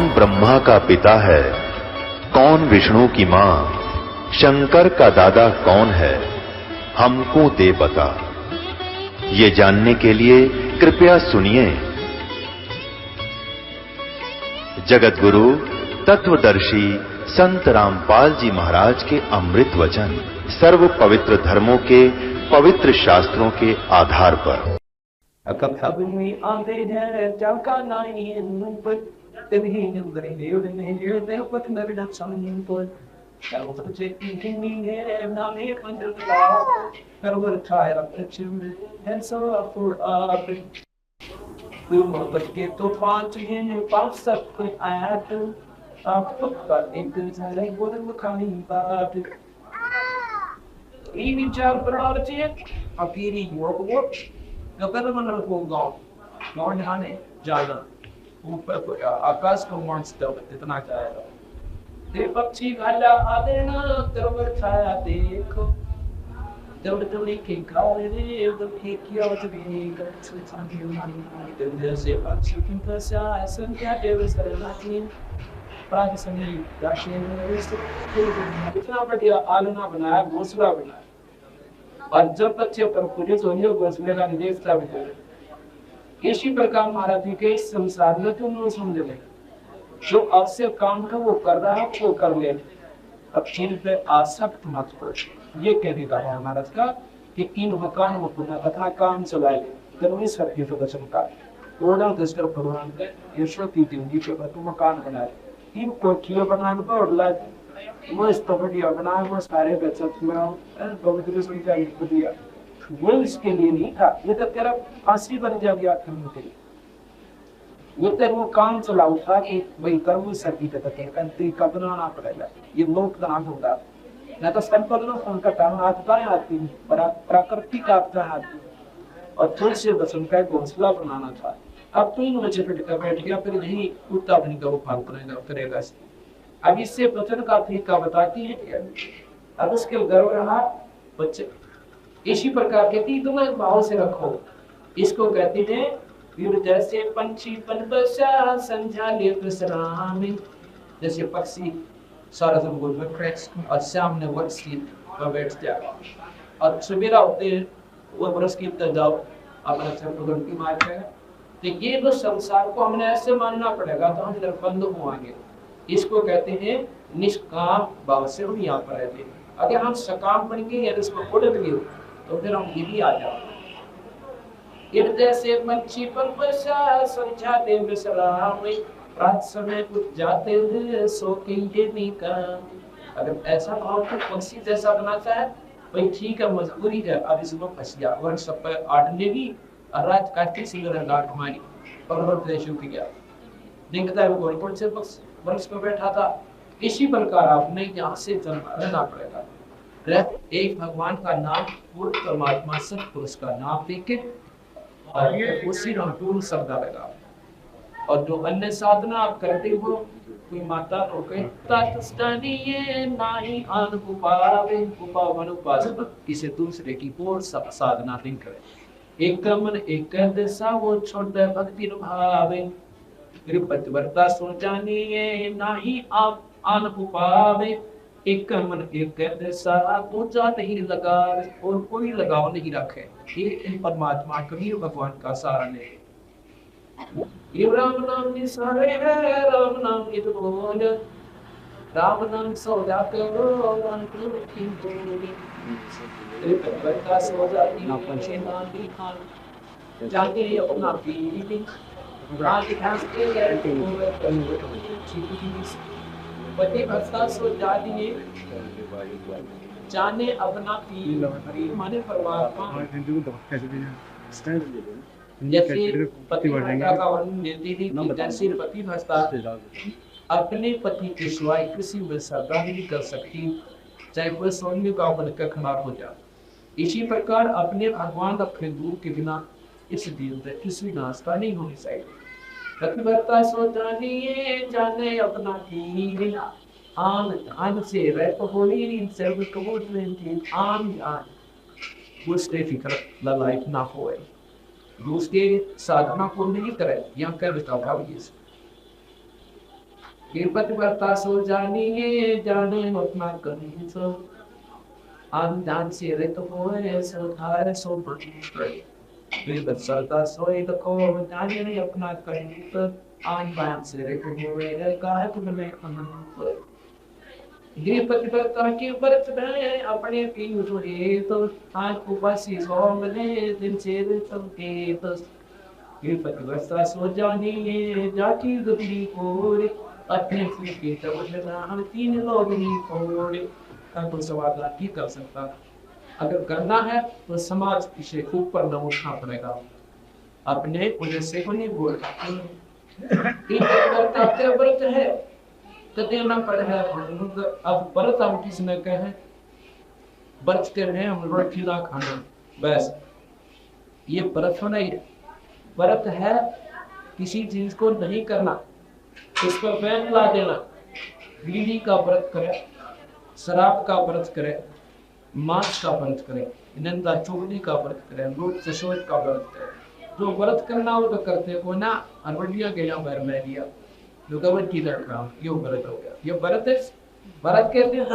कौन ब्रह्मा का पिता है, कौन विष्णु की मां, शंकर का दादा कौन है, हमको दे बता। ये जानने के लिए कृपया सुनिए जगत गुरु तत्वदर्शी संत रामपाल जी महाराज के अमृत वचन सर्व पवित्र धर्मों के पवित्र शास्त्रों के आधार पर। आकाश को इतना चाहेगा पक्षी गाला आदे ना तेरे छाया देखो दौड़ दौड़ी के गाले रे उधर किया तो भी जैसे पक्षी की भाषा संख्या देवस करनाती प्राग संगी दाशिन इतना बढ़िया आलना बनाया घोंसला बनाया और जब बच्चे पर पूरे सोनियो घोंसले का देवता बनाया। इसी प्रकार महाराज जी के संसार में तुम समझ ले जो आवश्यक काम का वो कर रहा है वो कर ले, अब चीज पे आसक्त मत हो। ये कहने का है महाराज का कि इन मकान वो पुनः तथा काम चलाए परमेश्वर के प्रदर्शन का ओडा दस्तर भगवान के ईश्वर की देवी पे तुम मकान बनाए इन कोठियां बनाने पर और लाए मस्त बढ़िया बनाए वो सारे बचत में पवित्र संख्या दिया वो इसके लिए नहीं था, ये तो तेरा फांसी बन जाएगा करने के लिए। ये तेरे वो काम चलाऊ था कि भाई कर्म सकी तक कंत्री का बनाना पड़ेगा, ये लोक दान होगा ना तो सिंपल ना उनका काम हाथ बाएं हाथ में प्राकृतिक आपका हाथ और थोड़ी से दसम का घोंसला बनाना था। अब तो इन बच्चे बैठ गया फिर नहीं उठता अपनी का वो फाल करेगा। अब इससे बचन का तरीका बताती है। अब उसके गर्व रहा बच्चे इसी प्रकार के तीनों भाव से रखो। इसको कहते हैं वीर जैसे पंछी पनबसा संध्या नेत्र सलामी, जैसे पक्षी सारा दिन गोल में फ्रेश और सामने वर्षी पर बैठ जाए और सवेरा होते वो बरस की तरह जाओ अपना सिर पकड़ के मार के। तो ये तो संसार को हमने ऐसे मानना पड़ेगा तो हम निर्बंध होंगे। इसको कहते हैं निष्काम भाव से हम यहाँ पर रहते हैं। अगर हम सकाम बनेंगे या इसको उड़ गए तो फिर हम ये भी आ जाओ। इधर से पंछी पर बसा संध्या देव सलाम रात समय कुछ जाते हैं सो के ये नहीं का। अगर ऐसा भाव तो पक्षी जैसा बनना चाहे भाई ठीक है मजबूरी है, अब इसमें फंस गया और सब पर आठ लेगी और रात काटती सिंगर गाट हमारी पर्वत देशों की गया देखता है वो गोलकोट से वृक्ष पर बैठा था। इसी प्रकार आपने यहाँ से जन्म लेना पड़ेगा। एक भगवान का नाम पूर्ण परमात्मा सत्पुरुष का नाम लेके और उसी नाम पूर्ण शब्द लगा और जो अन्य साधना आप करते हो कोई माता तो कहता ये नाही आन उपावे उपावन उपासना किसी दूसरे की और सब साधना नहीं करे। एक मन एक दिशा वो छोड़ भक्ति भावे पतिव्रता सो जानिए नाही आप आन उपावे एक मन एक दिशा दूजा नहीं लगा और कोई लगाव नहीं रखे। ये परमात्मा कबीर भगवान का सहारा ले। ये राम नाम निसारे है राम नाम इत बोल राम नाम सौदा करो राम की बोली पतिव्रता सो जाती ना पंचे नाम खान जाके अपना पीली रात खास के पति भक्ता सो जाती जाने अपना पीर माने परमात्मा जैसे पति भक्ता का वर्णन देती थी जैसे पति भक्ता अपने पति के सिवाय किसी में श्रद्धा नहीं कर सकती चाहे वह सोने का बनकर खड़ा हो जाए। इसी प्रकार अपने भगवान अपने गुरु के बिना इस दिन में किसी नाश्ता नहीं होनी चाहिए। पतिव्रता सो जानिए जाने अपना पीर आन से रैप होली इन सर्व कबूत में थी आन दूसरे फिक्र लाइफ ना होए दूसरे साधना को नहीं करे यहाँ कह बताओ भाव ये कि पतिव्रता सो जानिए जाने अपना कहीं सो आन जान से रित होए सो धार सो पतिव्रता सोई तो को जानिए अपना कहीं सो आन जान से रित होए काहे तुम्हें अनंत ये पतिव्रता के व्रत में अपने पीयूष हे तो आज उपासी सोमने दिन से संके तो ये पतिव्रता सो जानिए जाति गति कोरे अपने के तब हम तीन लोग ही कोरे का तो सवाल की कर सकता अगर करना है तो समाज से ऊपर न उठना पड़ेगा अपने उन्हें से नहीं बोल व्रत है तो देना पड़ेगा अब व्रत हम किसने कहे व्रत कर रहे हैं हम रोटी ना खाना बस ये व्रत नहीं है व्रत है किसी चीज को नहीं करना उस पर बैन ला देना बीड़ी का व्रत करे शराब का व्रत करे मांस का व्रत करे निंदा चुगली का व्रत करे लूट सशोध का व्रत करे जो व्रत करना हो तो करते को ना अरवलिया गया बैर में लिया जो गवर की लड़का ये व्रत हो गया ये व्रत है व्रत कहते हैं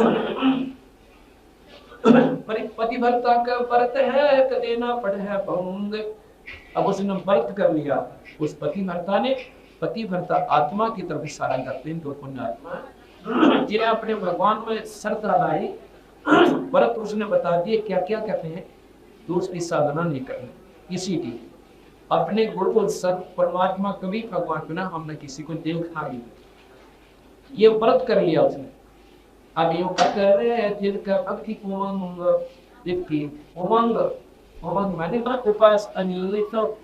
पतिव्रता का व्रत है तो देना पड़े है भंग अब उसने व्रत कर लिया उस पतिव्रता ने पतिव्रता आत्मा की तरफ इशारा करते हैं तो पुण्य आत्मा जिन्हें अपने भगवान में श्रद्धा लाई व्रत उसने बता दिए क्या क्या कहते हैं तो उसकी साधना नहीं करनी इसी की अपने गुण को सत परमात्मा कभी भगवान बिना हमने किसी को देखा नहीं ये व्रत कर लिया उसने अब यो करे जिनका भक्ति उमंग जिनकी उमंग माने ना उपास अनियमित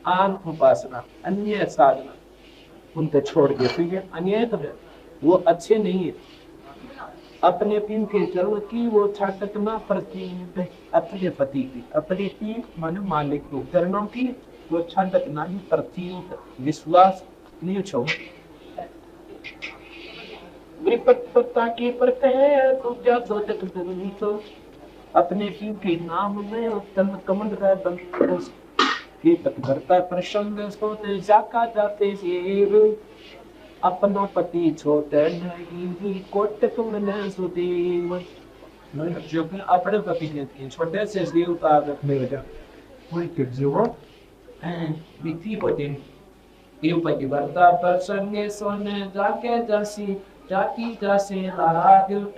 आन उपासना अन्य साधना उनको छोड़ के ठीक है अन्य तो वो अच्छे नहीं है अपने पिन के चरण की वो छाटक ना पड़ती अपने पति की अपने की माने मालिक को चरणों की वो छाटक ना ही पड़ती विश्वास नहीं छोड़ विपत्ता की परत है तो क्या सोचत नहीं तो अपने पिन के नाम में उत्तम कमल का बंद की पतिव्रता प्रसंग सोते जाका जाते सेव अपना पति छोटे नहीं कोट तुम न सुदेव जो अपने पति के छोटे से जीव का रखने लगा कोई के जीव विधि पति ये पतिव्रता प्रसंग सोने जाके जासी जाति जासे लाग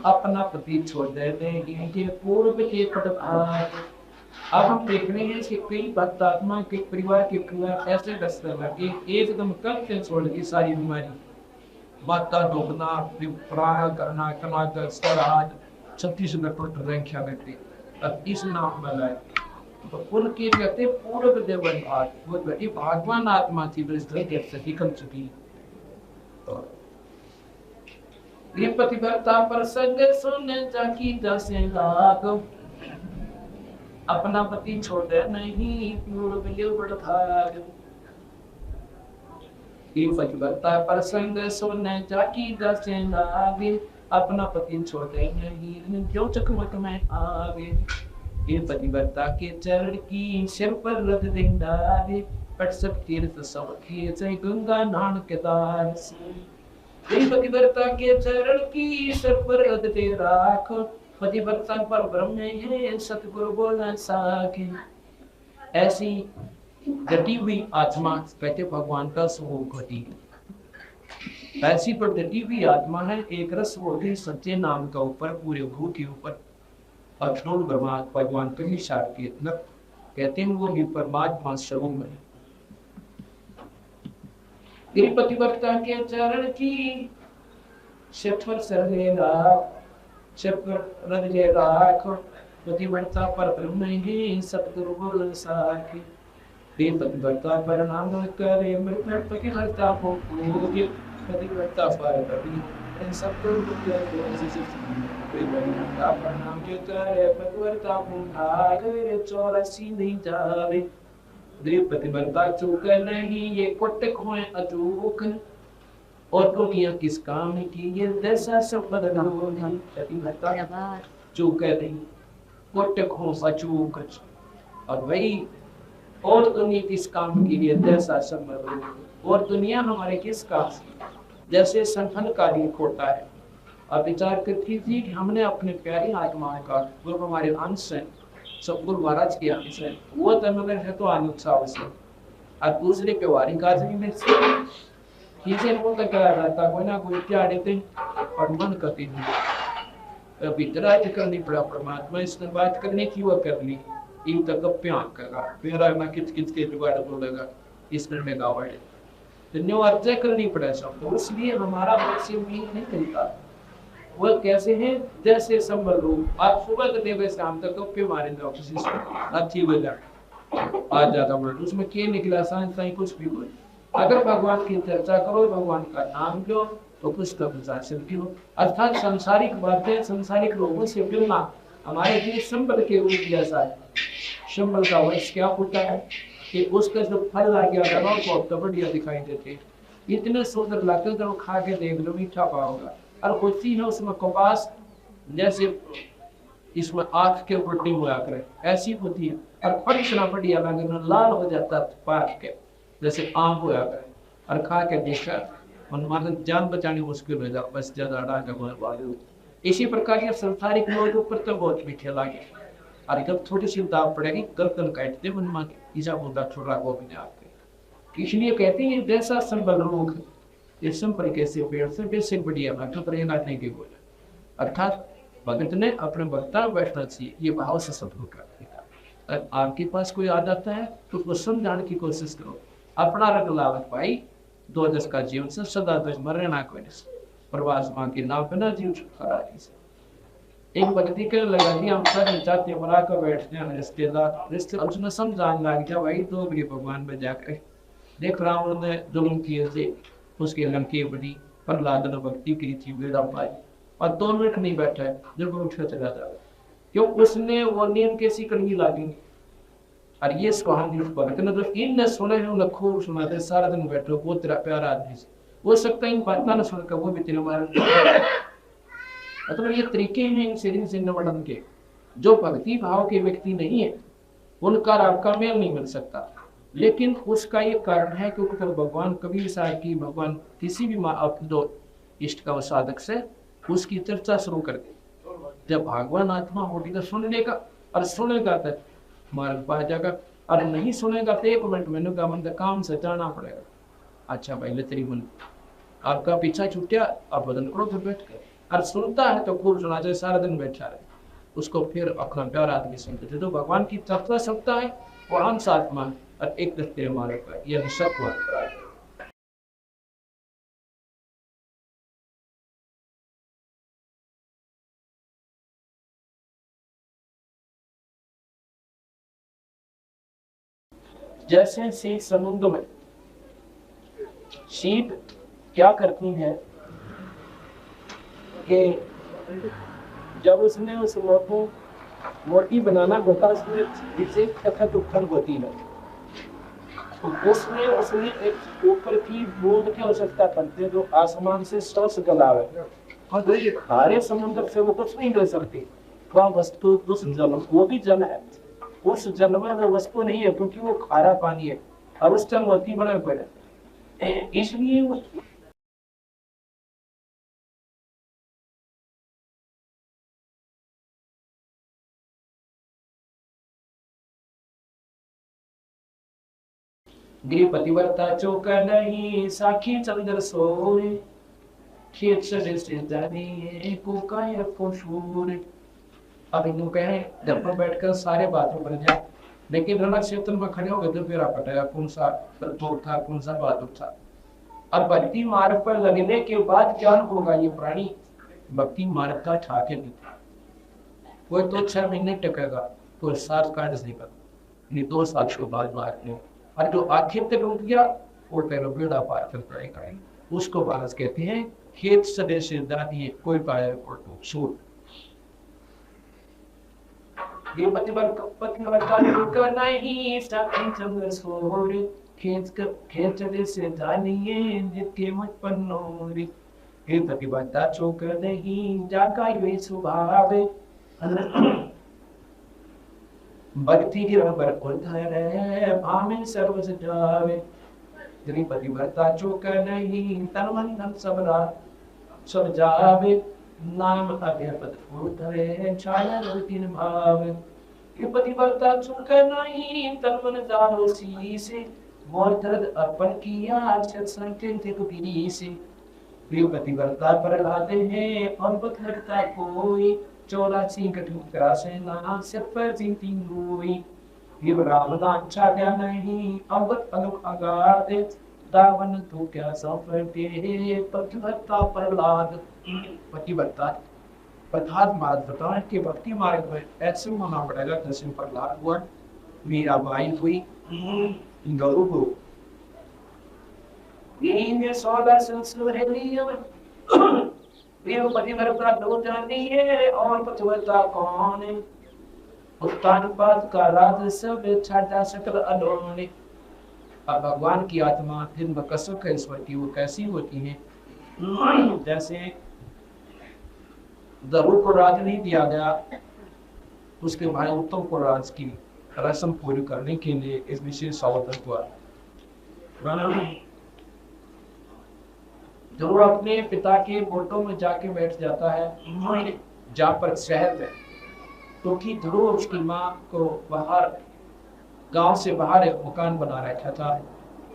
अपना पति छोड़ देने पूर्व के पटभाग अब हम देख रहे हैं कि कई भक्त आत्मा के परिवार ऐसे दस्त लगे एकदम कल से छोड़ की सारी बीमारी माता डूबना प्राण करना कमाकर स्वराज छत्तीसगढ़ पर रंख्या व्यक्ति अब इस नाम में लाए तो उनके कहते पूर्व देवन भाग वो बेटी भगवान आत्मा थी सती कम चुकी तो ये पतिव्रता प्रसंग सुन जाकी जैसे लाग अपना पति छोड़े नहीं पूर्व बढ़ ये पतिव्रता प्रसंग सुन जाकी जैसे लागे अपना पति छोड़े नहीं जो चक्रवत में आगे ये पतिव्रता के चरण की सिर पर रख देंगे पट सब तीर्थ सब के गंगा नान के दार पतिव्रता के चरण की सिर पर रख दे राख पतिव्रता पर ब्रह्म है सतगुरु बोला साके ऐसी घटी हुई आत्मा कहते भगवान का स्वरूप घटी ऐसी पर घटी हुई आत्मा है एक रस होती सच्चे नाम का ऊपर पूरे भू के ऊपर अक्षुण ब्रह्मा भगवान कहीं सार के कहते हैं वो भी परमात्मा स्वरूप में पतिव्रता के चरण की शिखर सरेगा पतिव्रता पर ब्रह्म ही सतगुरु बोल साके पतिव्रता पर नाम करे मृत पतिव्रता को पतिव्रता पर सतगुरु पर नाम के करे पतिव्रता को चौरासी नहीं जावे पतिव्रता चूक नहीं ये कोटक होए अचूक और दुनिया किस काम की ये दशा सब बदल पतिव्रता चूक नहीं कोटक हो अचूक और वही और दुनिया किस काम की ये दशा सब बदल और दुनिया हमारे किस काम जैसे संहन का लीक होता है। अब विचार करती थी कि हमने अपने प्यारी आत्माओं का जो हमारे अंश है सतगुरु महाराज के अंश है वो तमिल है तो अनुत्साह से और दूसरे व्यवहारिक आदमी में चीजें बोलते क्या रहता कोई ना कोई क्या देते और मन करती नहीं वितराज करनी पड़ा परमात्मा इसने बात करने की वो कर ली इन तक प्यार करा मेरा ना किच किच के जुगाड़ बोलेगा इसने में गावाड़े तो न्यू अर्जय करनी पड़ा सब तो इसलिए हमारा मत्स्य उम्मीद नहीं मिलता वो कैसे हैं जैसे संबल रूप आप सुबह से देवे शाम तक तो पे मारे दो किसी से अच्छी वजह आज ज्यादा बोल उसमें क्या निकला सांस साई कुछ भी बोल अगर भगवान की चर्चा करो भगवान का नाम लो तो कुछ का प्रशासन भी हो अर्थात सांसारिक बातें सांसारिक लोगों से मिलना हमारे लिए संबल के रूप जैसा है। संबल का वर्ष क्या होता है कि उसका जो फल आ गया दवा को तो बढ़िया दिखाई देते इतने सुंदर लगते तो खा के देख लो मीठा पाओगा और होती है उसमें कपास जैसे इसमें आँख के ऊपर नहीं हुआ करे ऐसी होती है और फल इतना बढ़िया लगे लाल हो जाता पाक के जैसे आम हुआ करे और खा के देखा हनुमान जान बचानी मुश्किल हो जाए बस ज्यादा डाल इसी प्रकार ये संसारिक लोग ऊपर तो बहुत मीठे लागे और जब थोड़ी सी दाव पड़ेगी गर्दन काटते हनुमान की ईजा बोला छोड़ा वो भी आपके इसलिए कहते हैं जैसा संबल रोग ये संपर्क कैसे पेड़ से बेसिक बढ़िया तो प्रेरणा नहीं की बोला अर्थात भगत ने अपने भक्ता बैठना चाहिए ये भाव से सब होगा आपके पास कोई आ जाता है तो उसको समझाने की कोशिश करो अपना रंग लावत पाई 2 दस का जीवन से सदा तो मरना कोई प्रवास मां के नाम पे ना जीव छुटकारा एक व्यक्ति के लगा दिया हम सब चाहते बना कर बैठते हैं रिश्ते उसने समझाने लग गया भाई तो भी भगवान में जाकर देख रावण ने जुल्म किए थे उसके लंके बनी प्रहलाद ने भक्ति की थी वेदा पाई और 2 मिनट नहीं बैठा है जब वो उठकर चला जाए क्यों उसने वो नियम कैसी करनी लगी और ये सुहानी भगत ने तो इन सुने हैं उन्हें खूब सुनाते सारा दिन बैठो वो तेरा प्यारा आदमी से हो सकता है इन बात ना सुनकर वो भी तेरे मारे मतलब ये तरीके हैं इन सीरीज से वर्णन के जो भक्ति भाव के व्यक्ति नहीं है उनका आपका मेल नहीं मिल सकता लेकिन उसका ये कारण है कि उनका भगवान कबीर साहब की भगवान किसी भी जो इष्ट का साधक से उसकी चर्चा शुरू कर दी जब भगवान आत्मा होगी तो सुनने का और सुनेगा तो मार्ग पा जाएगा और नहीं सुनेगा तो 1 मिनट मैंने का मन का काम से जाना पड़ेगा अच्छा भाई ले तेरी मन आपका पीछा छूटा आप बदन करो फिर बैठ कर और सुनता है तो खूब सुना चाहिए सारा दिन बैठा रहे उसको फिर अपना प्यार आदमी सुनते थे तो भगवान की चर्चा सकता है वो अंश आत्मा और एक दस्ते हमारे पर यह सत्व जैसे सी समुद्र में शीप क्या करती है कि जब उसने उस मोटी बनाना होता उसमें विशेष तखत उत्पन्न होती है तो उसने एक ऊपर की बूंद के आवश्यकता पड़ती जो आसमान से स्पर्श गलावे और जो ये खारे समुद्र से वो कुछ नहीं ले सकती वह वस्तु उस जल वो भी जल है उस जल में वो वस्तु नहीं है क्योंकि वो खारा पानी है और उस टाइम मोती बने पड़े इसलिए पतिव्रता चौक नहीं साखी चंद्र सोरे खेत से जाने को काय पोषूर अब इन कहे घर पर बैठकर सारे बातों पर जाए लेकिन रण क्षेत्र में खड़े हो गए तो फिर पटाया कौन सा दौर था कौन सा बहादुर था अब भक्ति मार्ग पर लगने के बाद क्या होगा ये प्राणी भक्ति मार्ग का ठाके नहीं कोई तो 6 महीने टकेगा तो 7 काट नहीं 2 साल के बाद मारने और जो आखिर तक रुक गया वो तेरा बेड़ा पार चल पड़ेगा उसको भारत कहते हैं खेत सदे से दादी कोई पाए सूट ये पतिवर्ता नहीं साथी चंद्र सोर खेत सदे से दानी जितके मुझ पर नोरी ये पतिवर्ता चौक नहीं जाका ये स्वभाव भक्ति की रबर उधर है भामे सर्व सजावे तेरी पतिव्रता चूक नहीं, तन मन धन सब जावे, नाम अभ्यपत धरे छाया तीन भाव। ये पतिव्रता चूक नहीं, तन मन जानो सी से, मोर दर्द अर्पण किया संकेत से। प्रिय पतिव्रता पर लाते हैं अमृत लगता कोई, 84 कठोर से नाना सिर पर तीन हुई। ये रामदान छाया नहीं, अमृत अनुक अगाधे, दावन तो क्या सफरते, पतिव्रता प्रहलाद। पतिव्रता पदार्थ मार्ग बताएं कि भक्ति मार्ग में ऐसे माना पड़ेगा जैसे प्रहलाद हुआ, मीराबाई हुई, गरु को ये सौदा संस्कृत है ये पतिव्रता दो जानी है, और पतिव्रता कौन है? उत्तान पाद का राज सब छाटा सकल अडोने। अब भगवान की आत्मा जिन कसक है स्वती वो कैसी होती है? जैसे दरु को राज नहीं दिया गया, उसके भाई उत्तम को राज की रस्म पूरी करने के लिए इस विशेष अवसर हुआ। ध्रुव अपने पिता के गोटों में जाके बैठ जाता है, जहाँ पर शहर में, क्योंकि ध्रुव उसकी माँ को बाहर गांव से बाहर एक मकान बना रखा था,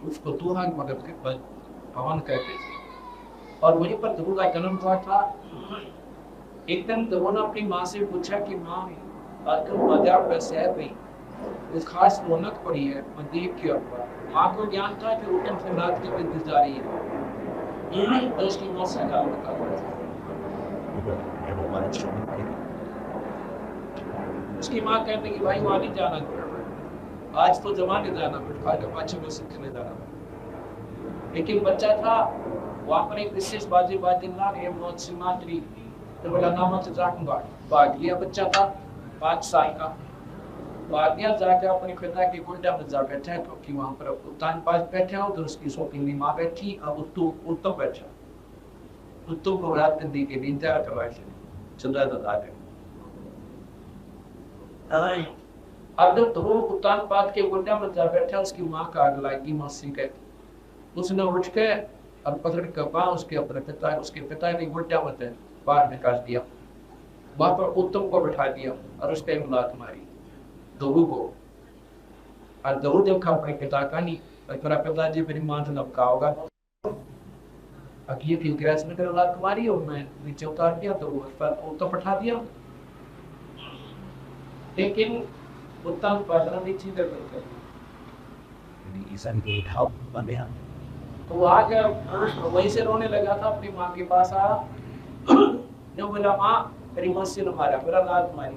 उसको दूहान मगध के भवन कहते थे, और वहीं पर ध्रुव का जन्म हुआ था। एक दिन ध्रुव ने अपनी माँ से पूछा कि माँ आजकल मजा पर शहर में इस खास रौनक पड़ी है, मैं देख के आऊंगा। माँ को ज्ञान था कि उत्तम सम्राट की इंतजारी है, तो उसकी माँ से कहा उसकी माँ कहने की भाई वहां नहीं जाना, आज तो जमाने जाना, पाछे में सीखने जाना। लेकिन बच्चा था, वहां पर एक विशेष बाजी ना सिमात्री, तो बोला नाम से जाऊंगा। भाग लिया, बच्चा था 5 साल का, भाग लिया, जाकर अपने पिता की गुंडा में जा बैठा, क्योंकि वहां पर उत्तान पास बैठे हो, तो उसकी शौकीनी माँ बैठी, अब उत्तम बैठा, उत्तम को रात दी के लिए इंतजार करवाए चंद्रा दादा। अब जब ध्रुव उत्तान पाद के गुंडा में जा बैठा, उसकी माँ का आग लगी, मौसी के, उसने उठ के अब पकड़ कर पाँ उसके उसके पिता ने गुंडा में बाहर निकाल दिया, वहां पर उत्तम को बैठा दिया और उस पर लात मारी ध्रुव को। और ध्रुव जब अपने पिता का नहीं, मेरा पिताजी मेरी मां से नबका होगा, अब ये फिर ग्रेस में लात मारी और मैं नीचे उतार दिया, तो उत्तम बैठा दिया। लेकिन उत्तम पादरा नीचे कर तो वो आकर वहीं से रोने लगा था, अपनी माँ के पास आया, जो बोला माँ मेरी मस्सी ने मारा, मेरा लात मारी,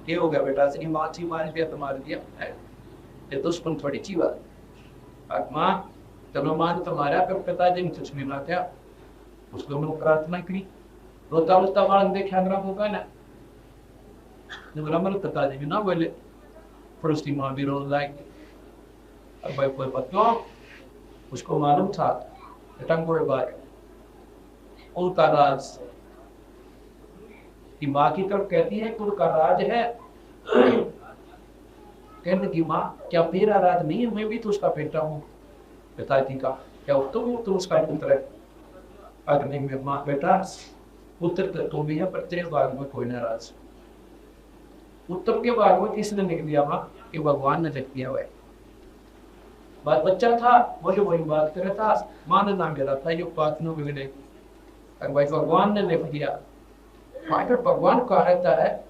ये हो गया बेटा, तेरी माँ थी मार दिया तो मार दिया, ये दुश्मन थोड़ी अच्छी बात। माँ चलो माँ ने तो मारा, फिर पिताजी ने कुछ नहीं लाया, उसको मैंने प्रार्थना की, रोता रोता मार देखा होगा ना, बोला मेरे पिताजी भी ना बोले, फिर उसकी माँ भी रोने लगी। अब भाई कोई बच्चों उसको मालूम था उनका राज की माँ की तरफ कहती है कि उनका राज है, कहने की माँ क्या मेरा राज नहीं है, मैं भी तो उसका बेटा हूँ, पिताजी का क्या तुम तो उसका पुत्र है? अग्नि में माँ बेटा पुत्र तो भी है, पर तेरे बाग में कोई नाराज। उत्तम के बाग में किसने लिख दिया माँ? कि भगवान ने लिख दिया हुआ है। बात बच्चा था वही बात कर रहा था, माँ ने नाम ले रहा था, ये बात न बिगड़े, भाई भगवान ने लिख दिया। माइटर भगवान कहा रहता है,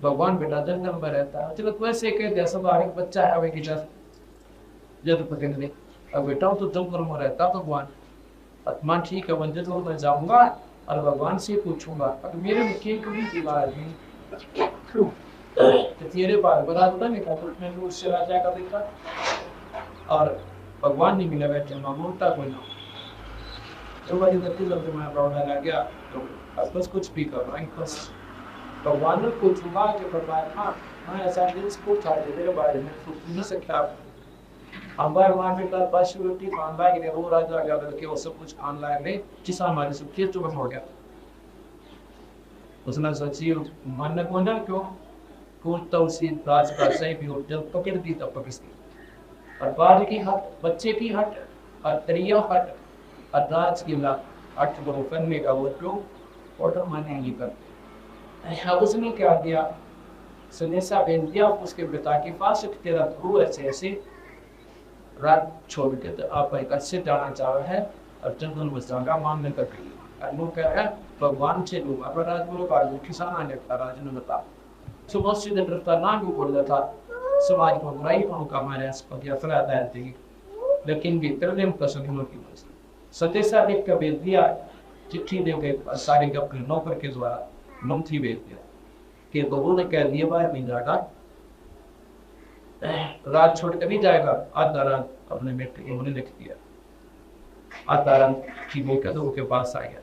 भगवान बेटा जंगल में रहता है, चलो वैसे कह दिया सब एक बच्चा है अभी जब पकड़ ले, अब बेटा तो जंगल में रहता भगवान, आत्मा ठीक है, मैं जंगल में जाऊंगा और भगवान से पूछूंगा, अगर मेरे में कभी दीवार नहीं तो तेरे बार बराबर नहीं था, तो मैंने उससे राजा का देखा और भगवान नहीं मिला, बैठे मामूलता कोई ना, तो वही करते जब मैं प्रॉब्लम आ गया, तो बस कुछ भी कर रहा है, बस भगवान ने पूछूंगा कि भगवान हाँ ऐसा दिल्स को था तेरे बारे में सोच नहीं सकता। हमारे वहाँ पे कल बस रोटी खान लाए गए, वो राजा गया करके वो सब कुछ खान लाए गए, जिस हमारे सब खेत चुका हो गया। उसने सोची मन को ना क्यों तो उसी राज का सही भी हो, जब पकड़ दी तब पकड़ दी, और बाद की हट, बच्चे की हट, और त्रिया हट, और राज की ला हट वो करने का वो जो ऑर्डर माने नहीं करते। उसने क्या किया, सनेसा भेज दिया उसके पिता के पास, तेरा गुरु ऐसे ऐसे रात छोड़ के तो आप एक अच्छे जाना चाह रहे हैं और जंगल में जागा मांगने कर गई। और वो कह रहा है भगवान से लूंगा, पर राजगुरु का किसान आने का राज ने बता सुबह से दिन रफ्तार ना भी बोल रहा था समाज को बुराई को का हमारे आसपास यात्रा आदाय थी, लेकिन भी तरलेम का सदनों की वजह सत्य सा देख कर भेज दिया, चिट्ठी दे के सारे अपने नौकर के द्वारा मंत्री भेज दिया कि बहू ने कह दिया बाहर नहीं जाएगा, रात छोड़ कर नहीं जाएगा। आधा रात अपने बेटे को उन्होंने लिख दिया, आधा रात की वो कहते के पास आ गया।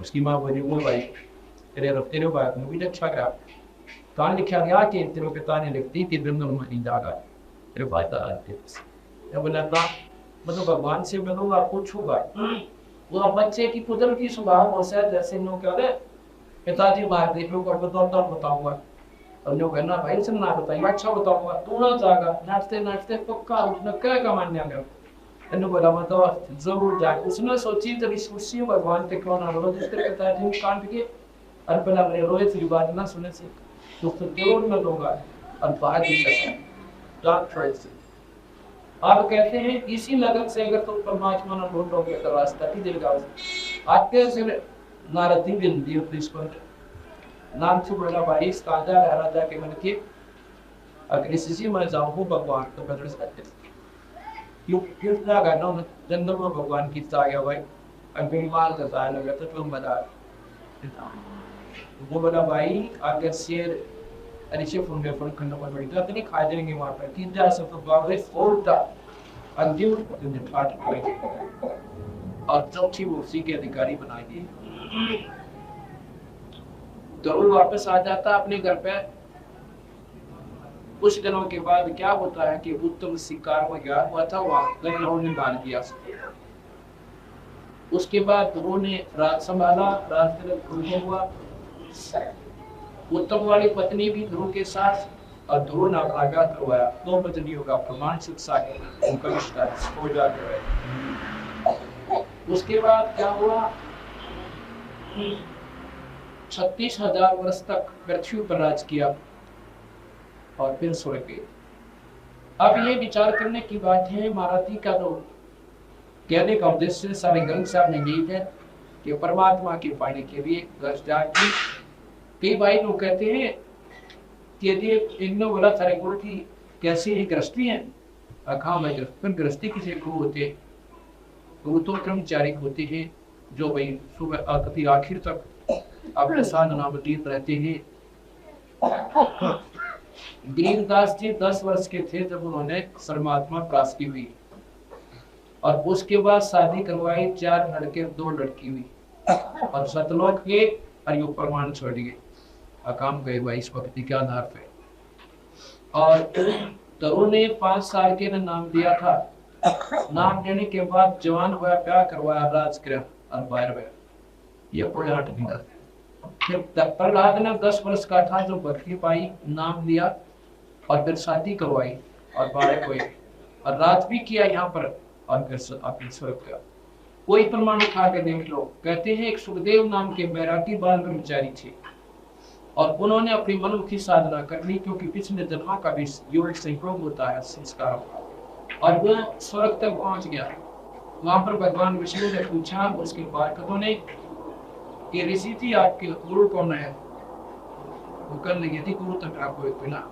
उसकी माँ बोली वो भाई तेरे बात में भी अच्छा करा, कहां लिखा गया कि तेरे पिता ने लिख दी कि दिन में नहीं जाएगा तेरे भाई का आते बोला था मतलब भगवान से मिलूंगा पूछूंगा। वो बच्चे की कुदरती स्वभाव हो सा जैसे लोग कह रहे पिताजी बाहर देख लो कर बताऊंगा, और लोग कहना भाई से ना बताइए अच्छा बताऊंगा, तू ना जाएगा नाचते नाचते पक्का उसने क्या कमाने आ गया। इन्होंने बोला मतलब जरूर जाए, उसने सोची जब इस खुशी भगवान के क्यों ना बोलो जिसके पिताजी कांट के और पहला मेरे रोहित की बात ना सुने से तो जरूर मैं दूंगा और बाहर भी डॉक्टर से आप कहते हैं इसी लगन से अगर तुम परमात्मा ना ढूंढोगे तो रास्ता ही देगा। आते से नारदी बिन दियो प्लीज नाम से बोला भाई ताजा राजा के मन के अगर इसी में जाऊँ भगवान तो बदल सकते क्यों गाना जंगल में भगवान की गया भाई अगर माल का लगा तो तुम बता वो बोला भाई अगर शेर अरिशे फोन में फोन करना पड़ेगा तो नहीं खा जाएंगे वहां पर तीन जा सब तो बावरे फोल्टा अंतिम दिन पाठ करेंगे और चौथी वो उसी के अधिकारी बनाएंगे। तो वो वापस आ जाता अपने घर पे। कुछ दिनों के बाद क्या होता है कि उत्तम शिकार में गया हुआ था, वहां ने डाल दिया। उसके बाद उन्होंने राज संभाला, राज हुआ। उत्तम वाली पत्नी भी ध्रुव के साथ और ध्रुव नाम आगा करवाया, दो पत्नियों का प्रमाण शिक्षा उनका रिश्ता हो जाता है। उसके बाद क्या हुआ, 36,000 वर्ष तक पृथ्वी पर राज किया और फिर स्वर्ग गए। अब ये विचार करने की बात है, महारथी का तो कहने का उद्देश्य सारे ग्रंथ साहब ने यही है कि परमात्मा के पाने के लिए कई भाई लोग कहते हैं कि यदि इन्हों वाला सारे गुरु की कैसी ही गृहस्थी है अखा में गृहस्थी किसी गुरु होते वो तो कर्मचारी होते हैं जो भाई सुबह कभी आखिर तक अपने साधना में लीन रहते हैं। गरीबदास जी 10 वर्ष के थे जब उन्होंने परमात्मा प्राप्त की हुई और उसके बाद शादी करवाई, 4 लड़के 2 लड़की हुई और सतलोक के अरियो प्रमाण छोड़ गए अकाम गए हुआ इस भक्ति के आधार पे। और तरुण ने 5 साल के नाम दिया था, नाम देने के बाद जवान हुआ, प्यार करवाया, राजगृह और बाहर ये पूरे 8 दिन। फिर प्रहलाद ने 10 वर्ष का था जो भक्ति पाई, नाम दिया और फिर शादी करवाई और बाहर हुए और राज भी किया यहाँ पर और फिर अपने स्वर्ग का। कोई प्रमाण उठा के देख लो, कहते हैं एक सुखदेव नाम के बैरागी बाल ब्रह्मचारी थे और उन्होंने अपनी मनमुखी साधना कर ली क्योंकि पिछले जन्म का भी योग संयोग होता है संस्कार, और वो स्वर्ग तक पहुंच गया। वहां पर भगवान विष्णु ने पूछा उसके पार्षदों ने कि ऋषि थी आपके गुरु कौन है, वो कर लगी थी गुरु तक आपको एक बिना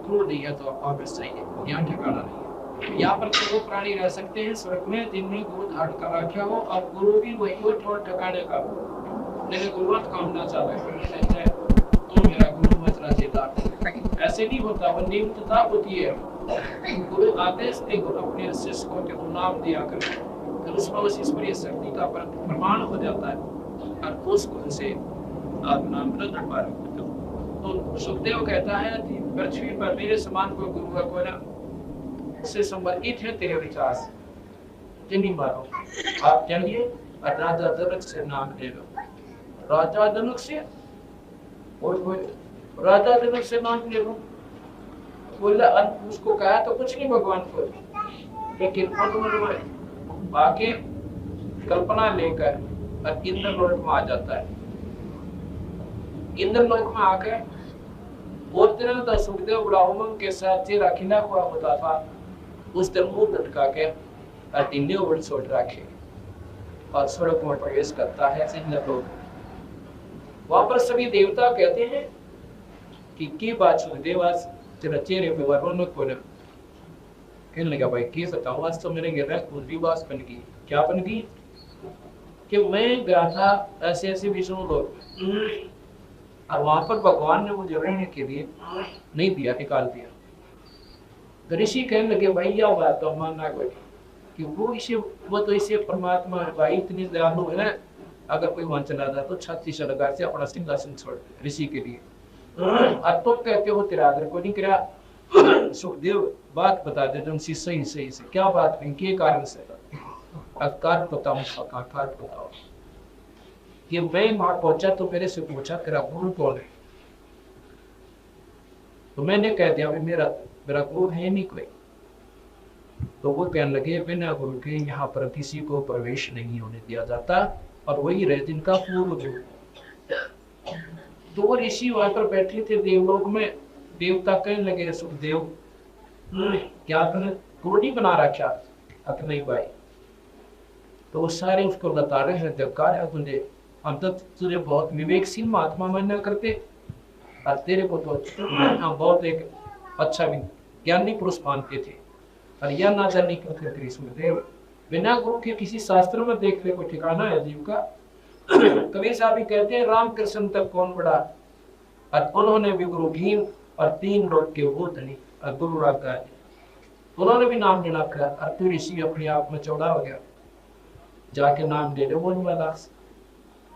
गुरु नहीं है तो आप वापस चाहिए, यहाँ ठिकाना नहीं। यहाँ पर तो वो प्राणी रह सकते हैं स्वर्ग में जिनमें गुरु धारण कर रखा हो और गुरु भी वही कोई ठोर ठिकाने का हो, लेकिन गुरुवत कामना चाहते हैं तो मेरा गुरु मत रचेता। ऐसे नहीं होता, वो नियमितता होती है। गुरु आदेश के अपने शिष्य को के नाम दिया करें फिर उसमें उस ईश्वरीय शक्ति का प्रमाण हो जाता है और उसको से नाम दरबार। तो सुखदेव कहता है कि पृथ्वी पर मेरे समान कोई गुरु का कोई ना से संबंधित है तेरे विचार जिन्हीं मारो आप चलिए और राजा जनक से नाम ले लो। राजा जनक से और कोई राजा जनक से नाम ले लो, बोला उसको कहा तो कुछ नहीं भगवान को, लेकिन उन्होंने आके कल्पना लेकर और इंद्र लोक में आ जाता है। इंद्र लोक में आकर और दिन तो सुखदेव बड़ा उमंग के साथ चेहरा खिला हुआ होता था, उस दिन मुंह लटका के और टिंडे ऊपर छोड़ रखे और स्वर्ग में प्रवेश करता है इंद्र लोक। वहां पर सभी देवता कहते हैं कि बात सुखदेव आज तेरा चेहरे पे रौनक हो रहा। कहने लगा भाई की बताऊं, आज तो मेरे गिर पूरी बात बन गई। क्या बन गई? कि मैं गया था ऐसे ऐसे विष्णु लोग, और वहां पर भगवान ने मुझे रहने के लिए नहीं दिया, निकाल दिया। तो ऋषि कहने लगे भाई यह बात तो मानना कोई कि वो तो इसे परमात्मा भाई इतनी दयालु है ना, अगर कोई वहां चला जाए तो छाती से लगा से अपना सिंहासन छोड़ ऋषि के लिए। अब तो कहते हो तेरा आदर को नहीं करा। सुखदेव बात बता दे तुम सही सही से क्या बात है, के कारण से अकार बताओ कि मैं वहां पहुंचा तो मेरे से पूछा तेरा गुरु कौन है, तो मैंने कह दिया मेरा गुरु है नहीं कोई। तो वो कहने लगे बिना गुरु के यहाँ पर किसी को प्रवेश नहीं होने दिया जाता, और वही रहे जिनका पूर्व गुरु। तो वो ऋषि वहां पर बैठे थे देवलोक में। देवता कहने लगे सुखदेव क्या तुमने गुरु नहीं बना रखा? अक नहीं भाई। तो वो सारे उसको बता रहे हैं देवकार है तुझे, हम तो तुझे बहुत विवेकशील महात्मा मानना करते, और तेरे को तो बहुत एक अच्छा भी ज्ञानी पुरुष मानते थे, और यह ना जाने क्यों थे सुखदेव बिना गुरु के किसी शास्त्र में देखने को ठिकाना है जीव का। कबीर साहब भी कहते हैं राम कृष्ण तक कौन बड़ा, और उन्होंने भी गुरु भीम और 3 लोग के वो धनी और गुरु रागा, उन्होंने भी नाम लेना रखा। और फिर ऋषि अपने आप में चौड़ा हो गया, जाके नाम ले लो वो नहीं वाला।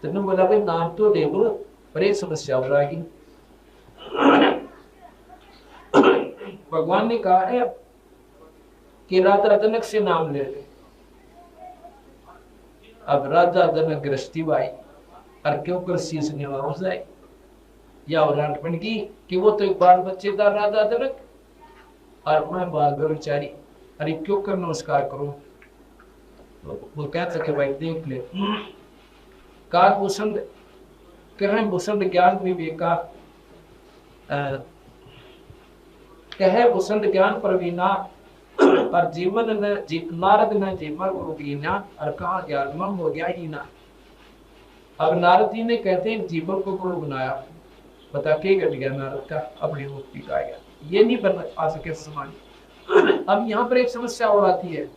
तुमने बोला भाई नाम तो ले लो, पर एक समस्या हो जाएगी। भगवान ने कहा है कि राजा जनक से नाम ले ले। अब राजा जनक गृहस्थी भाई और क्यों कर शीश निवा हो जाए, या उदाहरण की कि वो तो एक बाल बच्चेदार राजा जनक और मैं बाल ब्रह्मचारी, अरे क्यों कर नमस्कार करो। तो वो कहता कि भाई देख ले का भूषण कह भूषण ज्ञान विवेका कह भूषण ज्ञान प्रवीणा पर जीवन न नारद न जीवन गुरु कीना, और कहा ज्ञान मम हो गया ही ना। अब नारद जी ने कहते हैं जीवन को गुरु बनाया, बता के कर गया नारद का अपनी मुक्ति का गया, ये नहीं बन आ सके समान। अब यहाँ पर एक समस्या और आती है।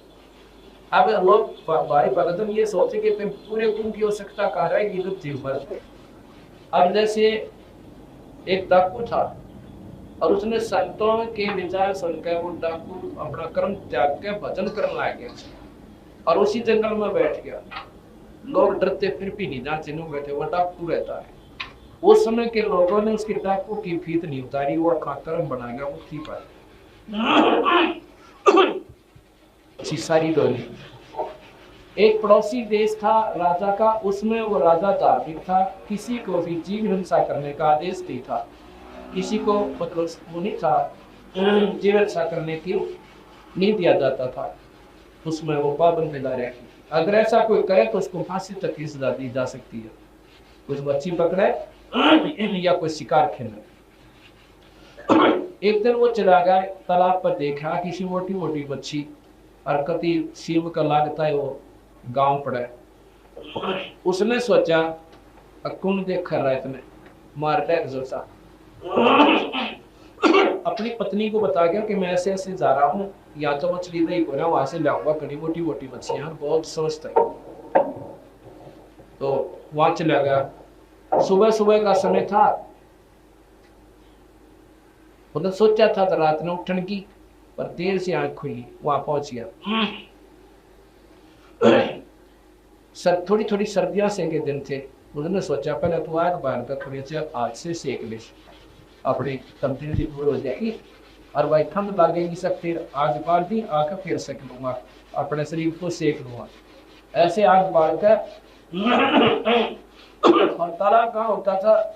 अब लोग भाई भगतम ये सोचे कि पूरे गुरु की आवश्यकता कह रहा है गीत जीव पर। अब जैसे एक डाकू था और उसने संतों के विचार सुनकर वो डाकू अपना कर्म त्याग के भजन करने लग गया और उसी जंगल में बैठ गया। लोग डरते फिर भी नहीं जान चिन्ह बैठे, वो डाकू रहता है। उस समय के लोगों ने उसके डाकू की फीत नहीं उतारी, वो कर्म बना गया मुक्ति पर सारी डोली। एक पड़ोसी देश था राजा का, उसमें वो राजा धार्मिक था, किसी को भी जीव हिंसा करने का आदेश नहीं था, किसी को मतलब वो नहीं था जीव हिंसा करने की नहीं दिया जाता था, उसमें वो पाबंदी रखी। अगर ऐसा कोई करे तो उसको फांसी तक की सजा दी जा सकती है। कुछ मच्छी पकड़े या कोई शिकार खेले। एक दिन वो चला गया तालाब पर, देखा किसी मोटी मोटी मच्छी और कति शिव का लागता है वो गांव पड़े। उसने सोचा कौन देख रहा है इतने मार ले जोसा। अपनी पत्नी को बता गया कि मैं ऐसे ऐसे जा रहा हूँ, या तो मछली नहीं को ना वहां से लाऊंगा, कड़ी मोटी मोटी मछलियां बहुत स्वस्थ है। तो वहां चला गया। सुबह सुबह का समय था, उन्होंने सोचा था तो रात में उठने की, पर देर से आंख खुली, वहां पहुंच गया। थोड़ी थोड़ी सर्दियां से के दिन थे। उन्होंने सोचा पहले तो आग बांध कर थोड़ी सी आज से सेक ले, अपनी तमतीन दूर हो जाएगी और भाई ठंड लगेगी सब, फिर आग बाल दी आकर फिर सेक लूंगा, अपने शरीर को सेक लूंगा। ऐसे आग बाल कर और तालाब कहाँ होता था,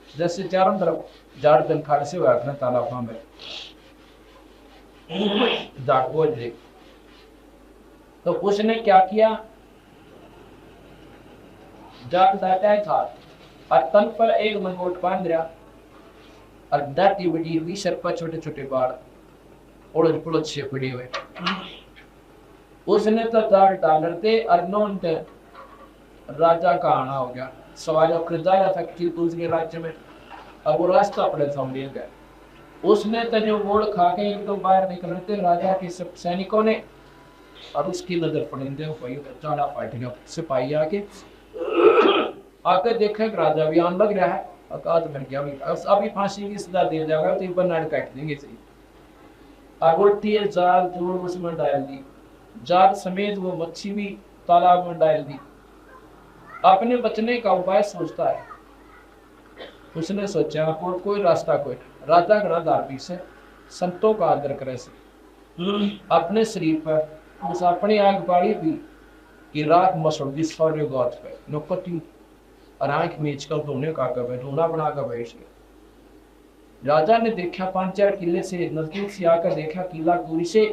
जैसे चारों तरफ झाड़ जंखाड़ से हुआ अपना तालाब में। जाट बोल रही। तो उसने क्या किया, जाट जाता था और तन पर एक मंगोट बांध रहा और दाटी बड़ी हुई, सर पर छोटे छोटे बाल, उड़द पुड़द से पड़ी हुए। उसने तो जाट डालते और नोट राजा का आना हो गया। सवाल जाया था कि दूसरे राज्य में, अब वो रास्ता अपने सामने गए। उसने तो जो वोट खा के एक दो बाहर निकलते राजा के सब सैनिकों ने, और उसकी नजर पड़ी चाड़ा पार्टी सिपाही आके देखे राजा भी आन लग रहा है, अकाद बन गया अभी फांसी की सजा दे जाएगा तो बनाड़ काट देंगे सही। और उल्टी जाल जोड़ उसमें डाल दी, जाल समेत वो मच्छी भी तालाब में डाल दी। अपने बचने का उपाय सोचता है। उसने सोचा और कोई रास्ता कोई, राजा गणा धार्मिक से, संतों का आदर करे से, अपने शरीर पर उस अपनी आग बाड़ी भी कि रात मसल जिस फौरे गौत पे नौकती और आंख मीच कर धोने का कब ढूंढा बना कर बैठ गया। राजा ने देखा 5-4 किले से नजदीक से आकर देखा किला दूरी से,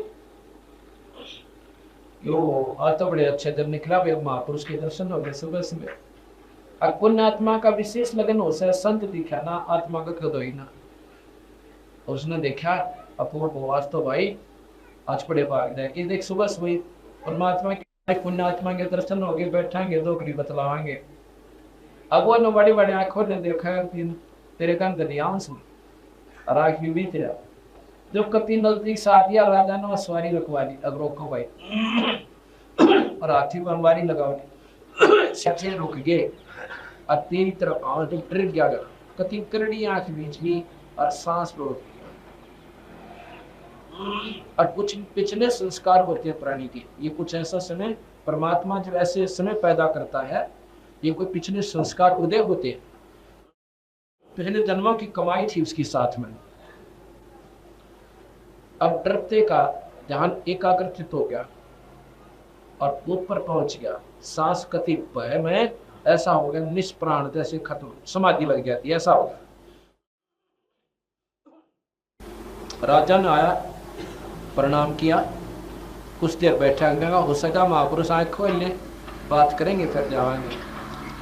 आज तो बड़े अच्छे दिन निकला भाई, महापुरुष के दर्शन हो गए सुबह सुबह। पुण्य आत्मा का विशेष लगन हो सा संत दिखा ना आत्मा का कदोई ना। उसने देखा अपूर्व आज तो भाई आज बड़े भाग जाए, देख सुबह सुबह परमात्मा के पुण्य आत्मा के दर्शन हो गए, बैठाएंगे दोकरी बतलावाएंगे। अब वो न बड़ी बड़ी आंखों ने देखा तेरे कान दरियाओं से और आँख भी तेरा जो कति नजदीक से आ दिया, राजा ने सवारी रखवा दी। अब रोको भाई और हाथी बनवारी लगा दी, सच्चे रुक गए और तेरी तरफ आओ तो डर गया, कति करड़ी आंख बीच गई और सांस रोक दी। और कुछ पिछले संस्कार होते हैं प्राणी के, ये कुछ ऐसा समय परमात्मा जब ऐसे समय पैदा करता है, ये कोई पिछले संस्कार उदय होते हैं, पहले जन्मों की कमाई थी उसकी साथ में। अब डरते का ध्यान एकाग्रचित हो गया और ऊपर पहुंच गया, सांस कति भय में ऐसा हो गया निष्प्राण जैसे खत्म, समाधि लग जाती ऐसा हो गया। राजा ने आया, प्रणाम किया, कुछ देर बैठा, हो सका महापुरुष आँख खोल ले, बात करेंगे फिर जाएंगे।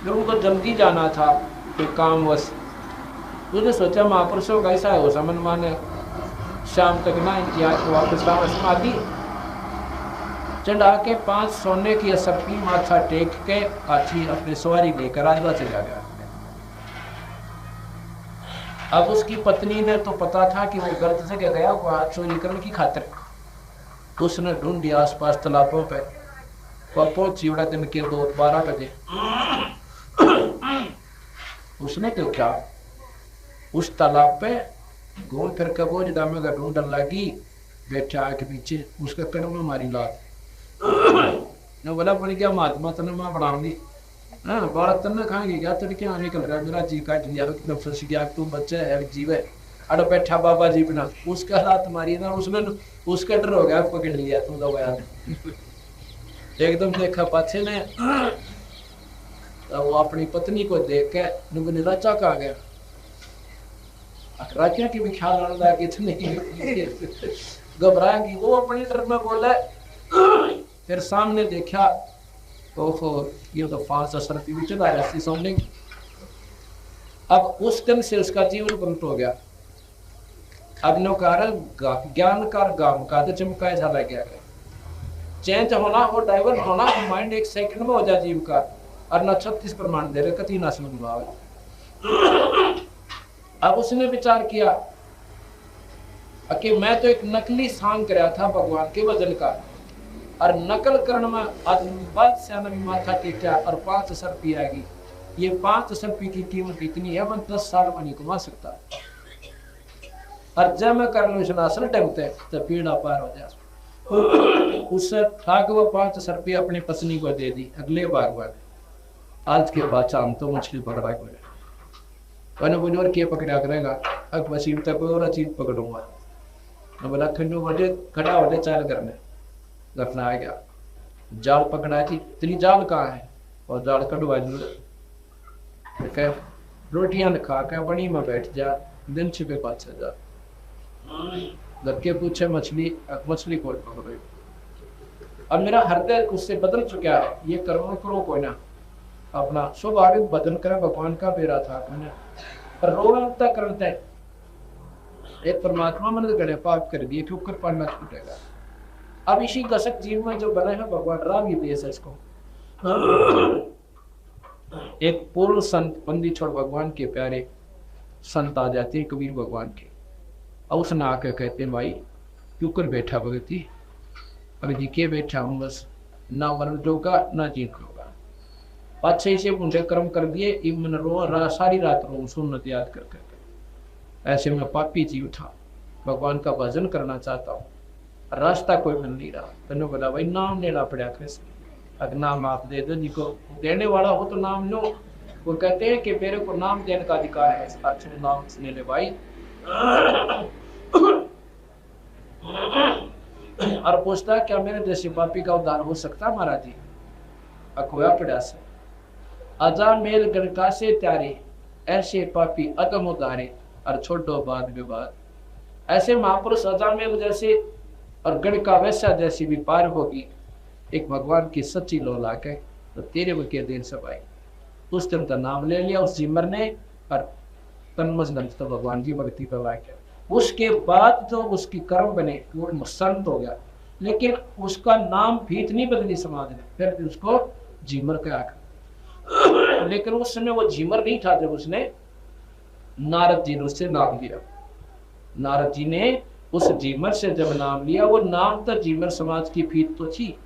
लोगों को जल्दी जाना था कोई काम बस, उसने सोचा महापुरुषों का ऐसा हो समन माने शाम तक ना इनकी आँख वापस समाधि चढ़ा के 5 सोने की असफी माथा टेक के हाथी अपने सवारी लेकर आजवा चला गया। अब उसकी पत्नी ने तो पता था कि वो गलत से गया वो हाथ चोरी करने की खातिर, उसने ढूंढी आसपास तालाबों पे, वह पहुंची बड़ा दिन के 12 बजे। उसने तो क्या उस तालाब पे घूम फिर के वो दामे का ढूंढन लगी, बैठा के पीछे उसका कदम में मारी लात ने बोला बड़ी क्या महात्मा तने मां बनाऊंगी, हाँ बालक तने खाएंगे क्या, तेरे क्या निकल रहा मेरा जी काट लिया, फंस गया तू बच्चा है जीव है, अरे बैठा बाबा जी बिना, उसका हाथ मारी ना, उसने उसका डर हो गया पकड़ लिया तू दबाया एकदम देखा पाछे ने, तो वो अपनी पत्नी को देख के नुबने राजा कहा गया, राजा की भी ख्याल आने लगा कि इतने घबराएंगी, वो अपने डर में बोला। फिर सामने देखा ओहो ये तो 5 सरपी भी चला रहा सामने। अब उस दिन से उसका जीवन बंद हो गया। अब नौकार ज्ञान का गाम का चमका ऐसा लग गया, चेंज होना वो डाइवर्ट होना माइंड 1 सेकंड में हो जाए जीव का, और न 36 प्रमाण दे रहे कति ना समझ में आवे। अब उसने विचार किया कि मैं तो एक नकली सांग कराया था भगवान के वजन का, और नकल करने में आदमी से माथा टेका और 5 सरपी आएगी, ये 5 सरपी की कीमत इतनी है, मैं 10 साल में नहीं कमा सकता, और जब मैं कर लूँ असल टाइम तो पीड़ा पार हो जाए। उससे ठाक वो 5 सरपी अपनी पत्नी को दे दी। अगले बार आज के बाद शाम तो मुश्किल पड़ रहा है, मैंने बोले और क्या पकड़ा करेगा, अब वसीम तक और चीज पकड़ूंगा, मैं बोला खंडू बजे खड़ा हो चाल करने घटना आ गया, जाल पकड़ा थी, तेरी जाल कहाँ है, और जाल कटवा दी, रोटियां खा के बनी में बैठ जा, दिन छिपे पाछे जा, घर के पूछे मछली मछली कौन पकड़ रही। अब मेरा हृदय उससे बदल चुका है, ये कर्म करो कोई ना, अपना स्वाभाविक भजन करे भगवान का बेरा था पर रोता करते एक परमात्मा मन गणे पाप कर दिए क्यों कर पाना छूटेगा। अब इसी गसक जीव में जो बने हैं भगवान राम ही देश है इसको। एक पूर्ण संत बंदी छोड़ भगवान के प्यारे संत आ जाते हैं कबीर भगवान के, और उसने आके कहते हैं भाई क्यों कर बैठा भगती, अभी जी के बैठा हूँ बस ना मरण जोगा ना जीत होगा, अच्छे से मुझे कर्म कर दिए मन रो सारी रात रो सुन्नत याद कर कर। ऐसे में पापी जीव था, भगवान का भजन करना चाहता हूँ, रास्ता कोई मिल नहीं रहा। तेनों बोला भाई नाम लेना पड़ा कृष्ण, अगर नाम आप दे दो, जिसको देने वाला हो तो नाम लो। वो कहते हैं कि मेरे को नाम देने का अधिकार है, अच्छे नाम ले ले भाई। और पूछता क्या मेरे जैसे पापी का उद्धार हो सकता महाराज जी। अखोया पड़ा से अजा मेल गणका से त्यारे, ऐसे पापी अदम उदारे और छोड़ो बाद विवाद। ऐसे महापुरुष अजामेल जैसे और गणका वैसा जैसी भी पार होगी एक भगवान की सच्ची लो लाके तो तेरे के दिन सब आई। उस दिन का नाम ले लिया उस जिमर ने और तन्मजन तो भगवान की भक्ति पर लाके, उसके बाद जो उसकी कर्म बने वो संत हो गया, लेकिन उसका नाम भी इतनी बदली समाज ने, फिर उसको जीमर कहा। लेकिन उस समय वो जीमर नहीं था जब उसने नारद जी ने उससे नाम लिया। नारद जी ने उस जीमर से जब नाम लिया, वो नाम तो जीमर समाज की फीत तो थी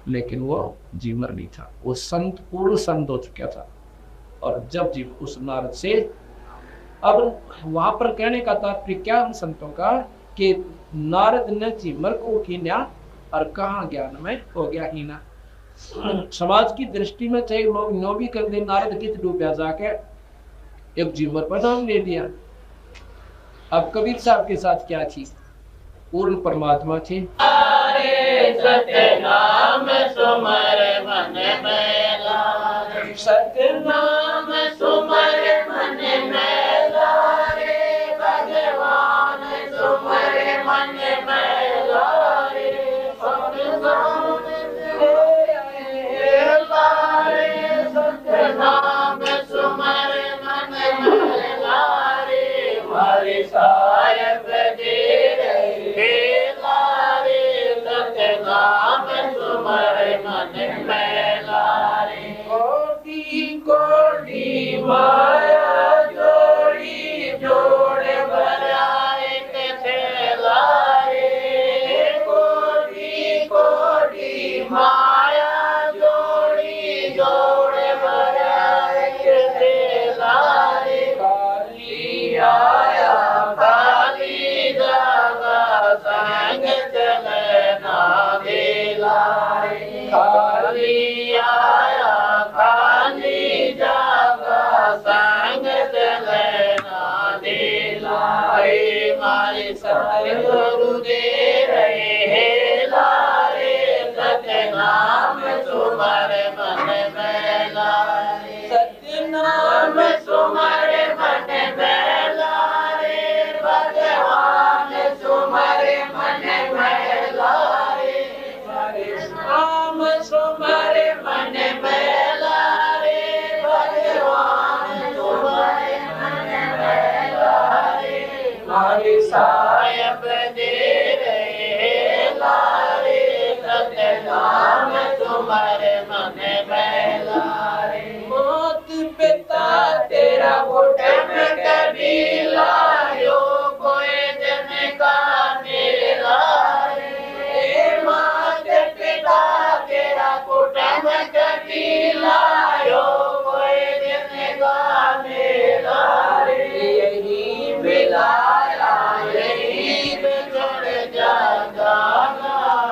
लेकिन वो जीमर नहीं था, वो संत पूर्ण संत हो चुका था। और जब जी उस नारद से अब वहां पर कहने का तात्पर्य क्या हम संतों का कि नारद ने जीमर को कीन्या और कहाँ ज्ञान में हो गया हीना। समाज की दृष्टि में चाहे लोग नो भी कर दे, नारद कित डूबा जाके एक जीमर पर नाम ले दिया। अब कबीर साहब के साथ क्या थी, पूर्ण परमात्मा थे। सत्य नाम सुमर मन में लारे, सत्य नाम सुमर मन में लारे, भगवान सुमर मन में लारे, सत्य नाम सुमर मन में लारे, हरि सायब दे रहे लारे, सत्य नाम सुमर मन में लारे। कोटि कोटि माया जोड़ी जोड़ बनाए थे लारे, कोटि कोटि माया जोड़ी जोड़ बनाए थे लारे। काली आया काली जागा संग चलना दे लारे, काली आया काली जागा संग चलना दे लारे। मारे सतगुरु दे रहे लारे, सत्य नाम सुमर मन में लारे, सत्य नाम सुमर मन में लारे, भगवान सुमर मन में लारे, नाम सुमर मन में लारे, भगवान सुमर मन में लारे। हरि सायब दे रहे लारे, सत्य नाम सुमर मन में लारे। मौत पिता तेरा घुटन कभी लायो, कोई जन का मेरा रे, मात पिता तेरा घुटन कभी लायो, कोई जन का मेरा रे। यही मिलाया यही बिछड़ जागा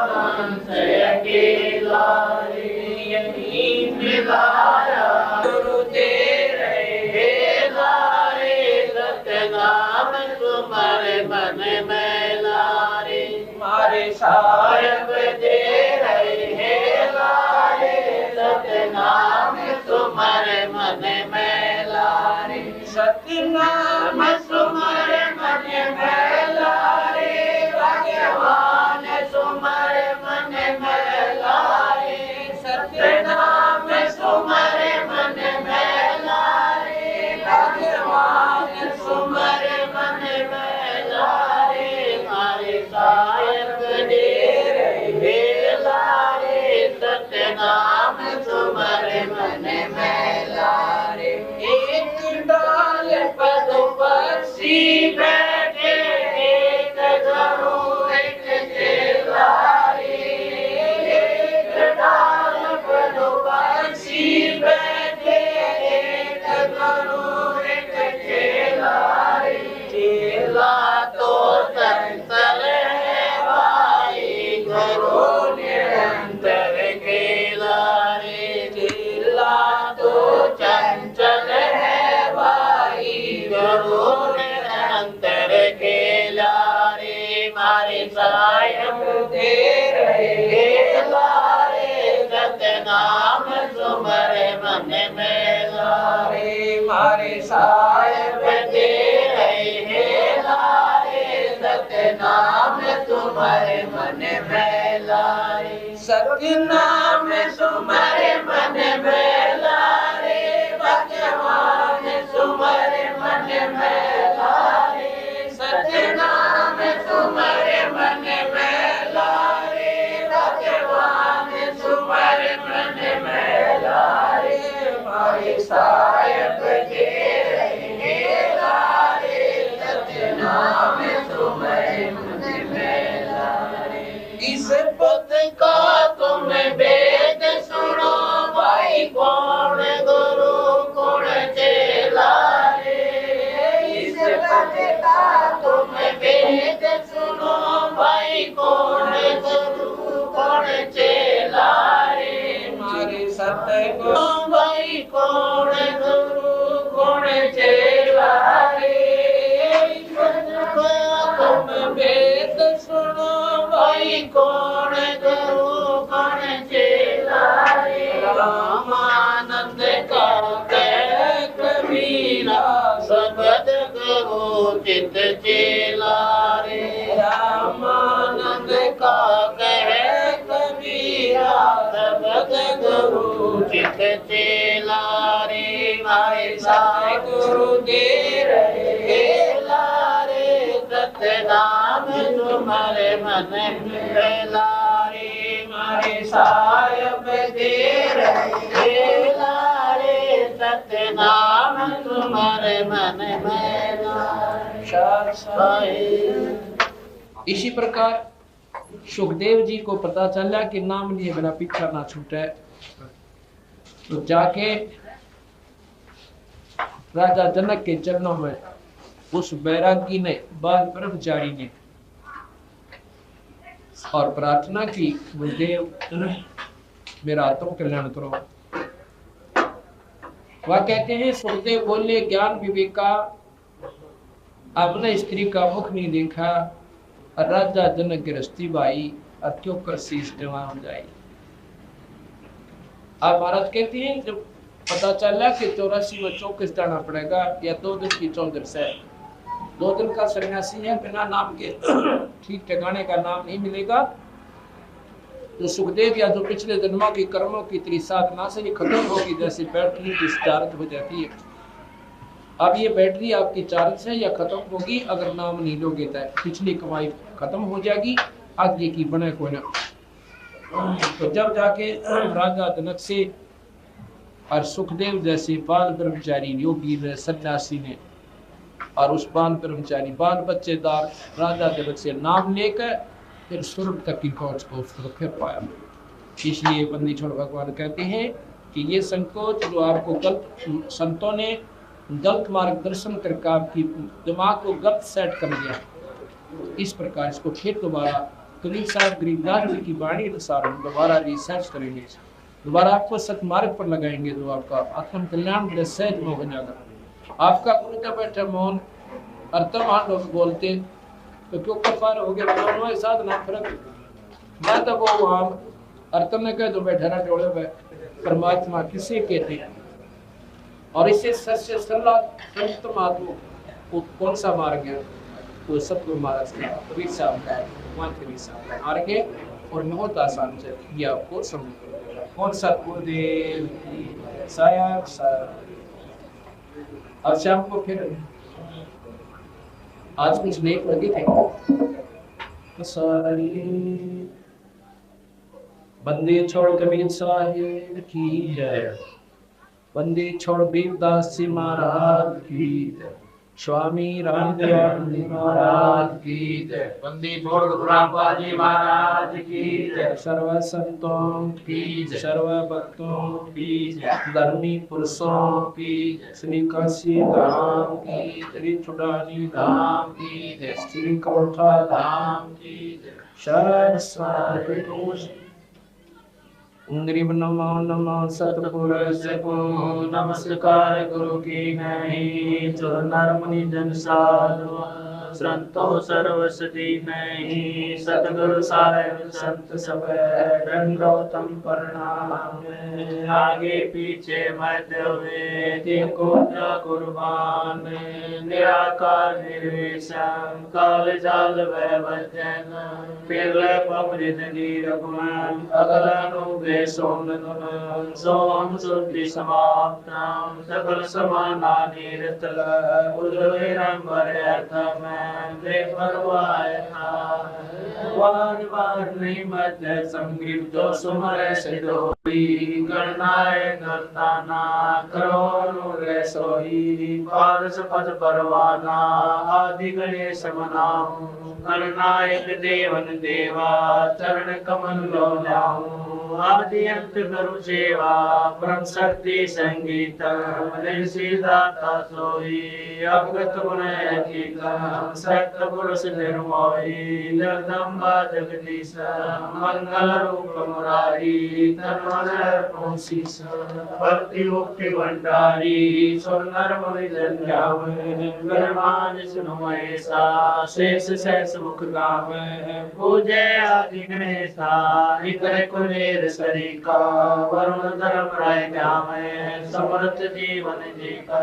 मन से अकेला रे, यही मिलाया गुरु दे रहे लारे, सत्य नाम सुमर मन में लारे। मारे सायब दे रहे लारे, सत्य नाम सुमर मन में लारे, सत्य नाम सुमर मन में लारे, साहेब दे रहे लारे सतनाम तुम्हारे मन में लारे मारे साहेब दे रहे लारे सतनाम तुम्हारे मन में लारे सतनाम तुम्हारे मन में लारे भगवान तुम्हारे मन में लारे सतनाम तुम्हारे मन में लारे भगवान तुम्हारे मन में लारे मारे साहेब दे रहे लारे सतनाम तुम्हारे मन में लारे इस पद का तुम वेद सुनो भाई कौन गुरु कौन चेला रे इस पद का तुम वेद सुनो भाई कौन गुरु कौन चेला रे मारे सतगुरु भाई कौन गुरु कौन चेला रे इस पद का तुम वेद सुनो भाई कौन गुरु कौन चेला रे रामानंद का कह कबीरा सबद गुरु चित चेला रे रामानंद का कह कबीरा सबद गुरु चित चेला रे मारे साई गुरु दे रहे लारे सतनाम तुम्हारे मन में लारे मारे साहेब दे रहे लारे सतनाम तुम्हारे मन में लारे। इसी प्रकार सुखदेव जी को पता चला कि नाम लिए बिना पीछा ना छूटे, तो जाके राजा जनक के चरणों में उस बैरागी ने बाल ब्रह्मचारी ने और प्रार्थना की, गुरुदेव मेरा आत्म कल्याण करो। वह कहते हैं सुखदेव बोले ज्ञान विवेका अपने स्त्री का मुख नहीं देखा और राजा जनक गिरस्ती भाई अत्यों कर शीश जमा हो जाए। आप महाराज कहते हैं जब पता चला कि 84 व 24 जाना पड़ेगा या 2 दिन की 14 से 2 दिन का सन्यासी है, बिना नाम के ठीक ठिकाने का नाम नहीं मिलेगा। तो सुखदेव या जो पिछले जन्मों की कर्मों की त्रिसाधना से ये खत्म होगी, जैसे बैटरी डिस्चार्ज हो जाती है। अब ये बैटरी आपकी चार्ज है या खत्म होगी, अगर नाम नहीं लोगे तो पिछली कमाई खत्म हो जाएगी, आगे की बने कोई ना। तो जब जाके राजा जनक से और सुखदेव जैसे बाल ब्रह्मचारी योगी ने सन्यासी ने और उस बाल ब्रह्मचारी बाल बच्चेदार राजा जनक से नाम लेकर फिर स्वर्ग तक की पहुंच को फिर पाया। इसलिए बंदी छोड़ भगवान कहते हैं कि ये संकोच जो आपको गलत संतों ने गलत मार्गदर्शन करके आपकी दिमाग को गलत सेट कर दिया, इस प्रकार इसको फिर दोबारा कबीर साहब गरीबदास जी की वाणी अनुसार हम दोबारा रिसर्च करेंगे, दोबारा आपको सतमार्ग पर लगाएंगे, जो आपका आत्म कल्याण बड़े सहज में हो जाएगा। आपका गुरु का बैठा मौन अर्थमान लोग बोलते तो क्यों कफार हो गया, दोनों साथ ना फर्क ना तो वो वहाँ अर्थ ने कह दो बैठा ना जोड़े हुए परमात्मा किसे कहते हैं। और इससे सच्चे सल्ला संत महात्मा को कौन सा मार्ग है, वो सबको मारा कबीर साहब का है, कबीर साहब का मार्ग है और बहुत आसान से ये आपको समझ कौन सा गुरुदेव साहब साहब। अब शाम को फिर आज कुछ नेक लगे थे तो सारी बंदे छोड़ कबीर साहिब की जय, बंदे छोड़ बीरदास जी महाराज की जय, स्वामी रामदेव महाराज की जय, बंदी छोड़ गुरुराम जी महाराज की जय, सर्व संतों की जय, सर्व भक्तों की जय, धर्मी पुरुषों की जय, श्री काशी धाम की, श्री चुड़ानी धाम की जय, श्री कौठा धाम की जय, शरण स्वामी नमो नमो सतपुरुष को नमस्कार गुरु की नहीं जो नर मुनि जन साधु संतो सर्वसती नहीं, सतगुरु साहेब संत सब दंडोतम प्रणाम। आगे पीछे मत हुए जिनको कुर्बान, निराकार निर्विषम काल जाल वैवजन, पिघले पवरित नीरगुण अगलनु सोम सोम शुद्धि समाप्तम, सकल समानानि रतल उदयरंबर अर्थम देवरवाय वार वार नहीं मत संगीतो सुमर सिद्धोई, गणनाय गर्ताना करो रे सोई, पारस पद परवाना आदि गणेश मनाऊं, गणनायक देवन देवा चरण कमल लो जाऊं, आदि अंत गुरु सेवा परम शक्ति संगीत सीधाता सोई, अवगत गुण सत पुरुष निर्मोही, जगदम्बा जगदीश मंगल रूप मुरारी, तन्मन शीस भक्ति मुक्ति भंडारी, सुंदर मुनि जन्यावे गणमान सुनो ऐसा, शेष शेष मुख गावे पूजे आदि गणेशा, इतर कुलेर सरिका वरुण धर्म राय गावे, समर्थ जीवन जी का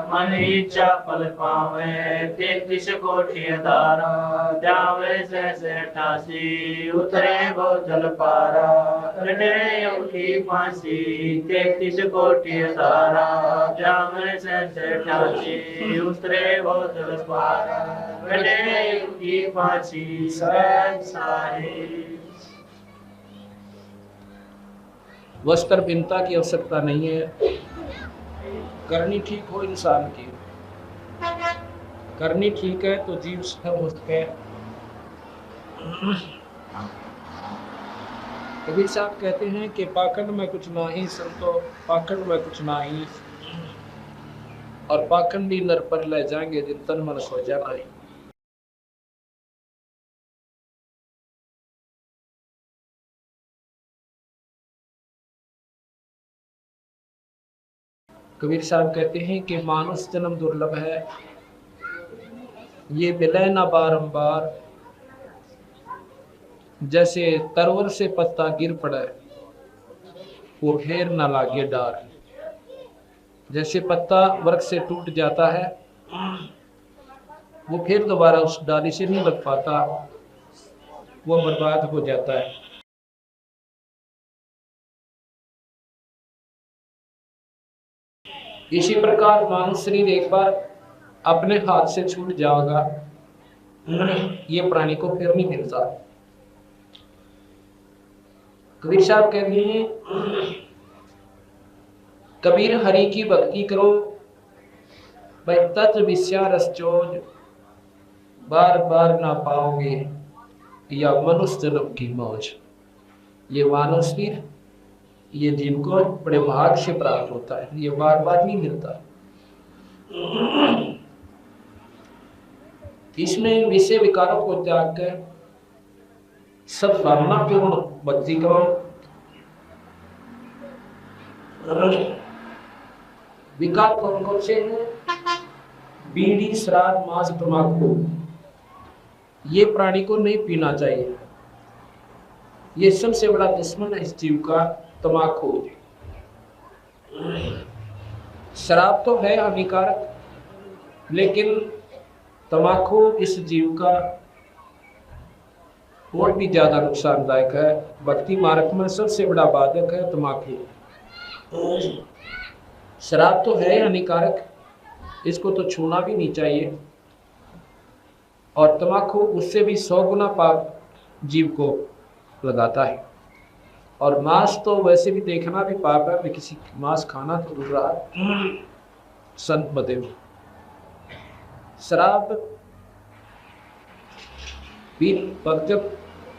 मन इच्छा फल पावे, 33 कोटि धारा जावे से 88, उतरे वो जल पारा कटे उठी फांसी, 33 कोटि धारा जावे से 88, उतरे वो जल पारा कटे उठी फांसी सारी। वस्त्रहीनता की आवश्यकता नहीं है, करनी ठीक हो इंसान की, करनी ठीक है तो जीव सब उसके। कबीर साहब कहते हैं कि पाखंड में कुछ नाही संतो, पाखंड में कुछ नाही, और पाखंडी नर पर ले जाएंगे जिन तन मन सो जाना ही। कबीर साहब कहते हैं कि मानुष जन्म दुर्लभ है, ये मिले ना बारंबार, जैसे तरवर से पत्ता गिर पड़े वो फिर ना लागे डार। जैसे पत्ता वृक्ष से टूट जाता है वो फिर दोबारा उस डाली से नहीं लग पाता, वो बर्बाद हो जाता है। इसी प्रकार मानव शरीर एक बार अपने हाथ से छूट जाएगा, ये प्राणी को फिर नहीं मिलता। कबीर साहब कहते हैं कबीर हरि की भक्ति करो, भाई तत्व विषया रस चोज, बार बार ना पाओगे या मनुष्य जन्म की मौज। ये मानव शरीर ये जिनको बड़े भाग से प्राप्त होता है, ये बार बार नहीं मिलता। इसमें विषय विकारों को त्याग कर सब भावनापूर्ण भक्ति करो। विकार कौन कौन से हैं? बीड़ी, शराब, मांस, तंबाकू, ये प्राणी को नहीं पीना चाहिए। ये सबसे बड़ा दुश्मन है इस जीव का, तंबाकू। शराब तो है हानिकारक, लेकिन तंबाकू इस जीव का और भी ज्यादा नुकसानदायक है। भक्ति मार्ग में सबसे बड़ा बाधक है तंबाकू। शराब तो है हानिकारक, इसको तो छूना भी नहीं चाहिए, और तंबाकू उससे भी 100 गुना पाप जीव को लगाता है। और मांस तो वैसे भी देखना भी पाप है, मैं किसी मांस खाना तो दूर रहा। संत बदेव शराब पी भक्त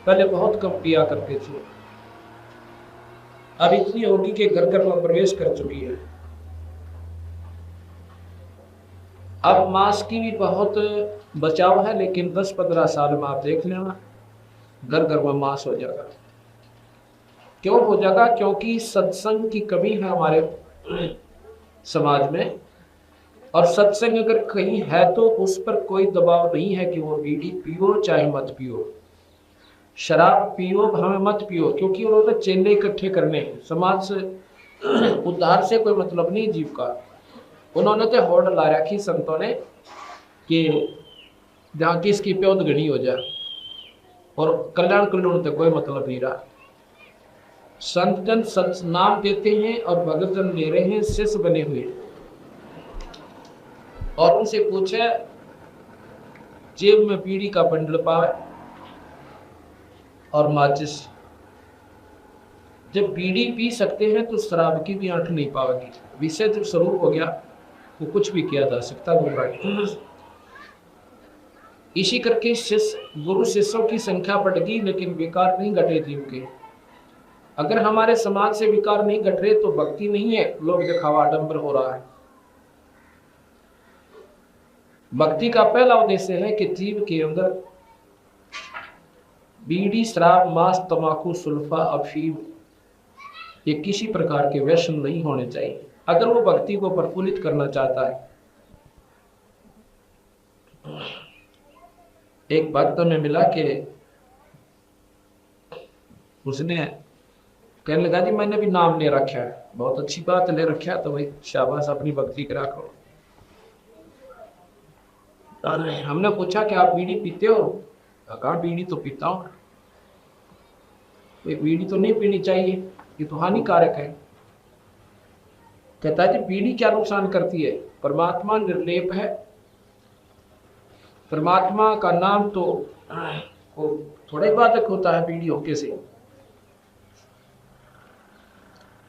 पहले बहुत कम पिया करते थे, अब इतनी होगी कि घर घर में प्रवेश कर चुकी है। अब मांस की भी बहुत बचाव है, लेकिन 10-15 साल में आप देख लेना घर घर में मांस हो जाएगा। क्यों हो जाएगा? क्योंकि सत्संग की कमी है हमारे समाज में। और सत्संग अगर कहीं है तो उस पर कोई दबाव नहीं है कि वो बीड़ी पियो चाहे मत पियो, शराब पियो हमें मत पियो, क्योंकि उन्होंने चेले इकट्ठे करने हैं। समाज से उद्धार से कोई मतलब नहीं जीव का। उन्होंने तो होड़ ला रखी संतों ने कि जहाँ किसकी प्योद घड़ी हो जाए, और कल्याण कल्याण तो कोई मतलब नहीं रहा। संत जन सत नाम देते हैं और भगत जन ले रहे हैं, शिष्य बने हुए। और उनसे पूछे जेब में बीड़ी का बंडल पावे और माचिस। जब बीड़ी पी सकते हैं तो शराब की भी आंख नहीं पावेगी। विषय जब स्वरूप हो गया तो कुछ भी किया जा सकता है। इसी करके शिष्य गुरु शिष्यों की संख्या बढ़ गई, लेकिन विकार नहीं घटे जीव के। अगर हमारे समाज से विकार नहीं घट रहे तो भक्ति नहीं है, लोग दिखावा आडंबर हो रहा है। भक्ति का पहला उद्देश्य है कि जीव के अंदर बीड़ी, शराब, मांस, तंबाकू, सुल्फा, अफीम ये किसी प्रकार के व्यसन नहीं होने चाहिए, अगर वो भक्ति को प्रफुल्लित करना चाहता है। एक भक्त में मिला कि उसने कहने लगा जी मैंने भी नाम ले रखा है, बहुत अच्छी बात ले रखा है, तो भाई शाबाश अपनी भक्ति करा करो। हमने पूछा कि आप बीड़ी पीते हो? कहा बीड़ी तो पीता हूं। बीड़ी तो नहीं पीनी चाहिए, ये तो हानिकारक है। कहता है जी बीड़ी क्या नुकसान करती है? परमात्मा निर्लेप है, परमात्मा का नाम तो थोड़ा ही बाधक होता है बीड़ी होके से।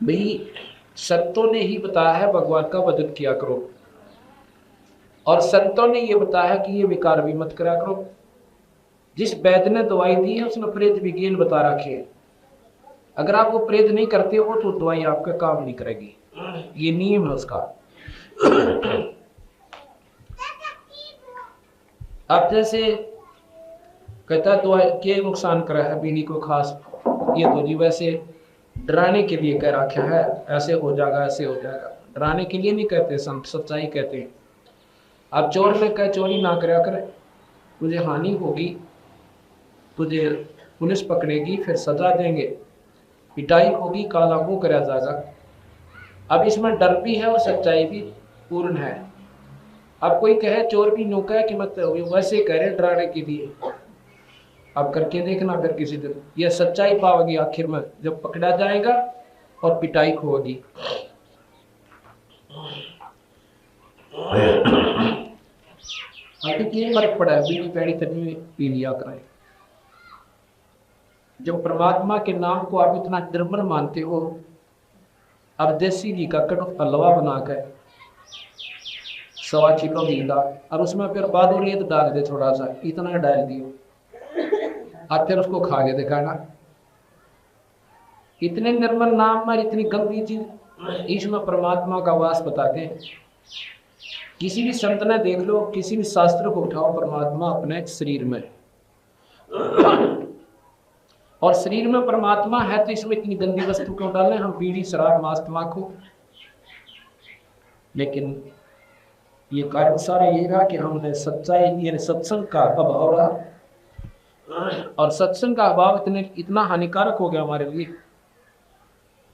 भाई संतों ने ही बताया है भगवान का भजन किया करो, और संतों ने ये बताया कि ये विकार भी मत करा करो। जिस वैद्य ने दवाई दी है उसने प्रेत विज्ञान बता रखे है, अगर आप वो प्रेत नहीं करते हो तो दवाई आपका काम नहीं करेगी, ये नियम है उसका। अब जैसे कहता है दवाई के नुकसान करा है बीड़ी को खास, ये तो जी वैसे डराने के लिए कह रखा है, ऐसे हो जाएगा ऐसे हो जाएगा। डराने के लिए नहीं कहते संत, सच्चाई कहते हैं। अब चोर ने कहा चोरी ना करया करे, तुझे हानि होगी, तुझे पुलिस पकड़ेगी, फिर सजा देंगे, पिटाई होगी, काला मुंह कराया जाएगा। अब इसमें डर भी है और सच्चाई भी पूर्ण है। अब कोई कहे चोर भी नौका है कि मत वैसे कह रहे डराने के लिए, अब करके देखना फिर किसी दिन, यह सच्चाई पाओगी आखिर में जब पकड़ा जाएगा और पिटाई होगी। अभी फर्क पड़ा है, बीड़ी पैड़ी तनी में पी लिया करें। जब परमात्मा के नाम को आप इतना निर्मल मानते हो, अब देसी घी का कटुक हलवा बनाकर 1.25 किलो घी डाल और उसमें फिर बादुरियत डाल दे, थोड़ा सा इतना डाल दियो और फिर उसको खा के दिखाना। इतने निर्मल नाम में इतनी गंदी चीज, इसमें परमात्मा का वास बताते हैं। किसी भी संत ने देख लो, किसी भी शास्त्र को उठाओ, परमात्मा अपने शरीर में, और शरीर में परमात्मा है तो इसमें इतनी गंदी वस्तु क्यों डालें हम? बीड़ी, शराब, मांस, तंबाकू। लेकिन ये कारण सारा ये रहा कि हमने सच्चाई यानी सत्संग का अभाव रहा, और सत्संग का अभाव इतना हानिकारक हो गया हमारे लिए।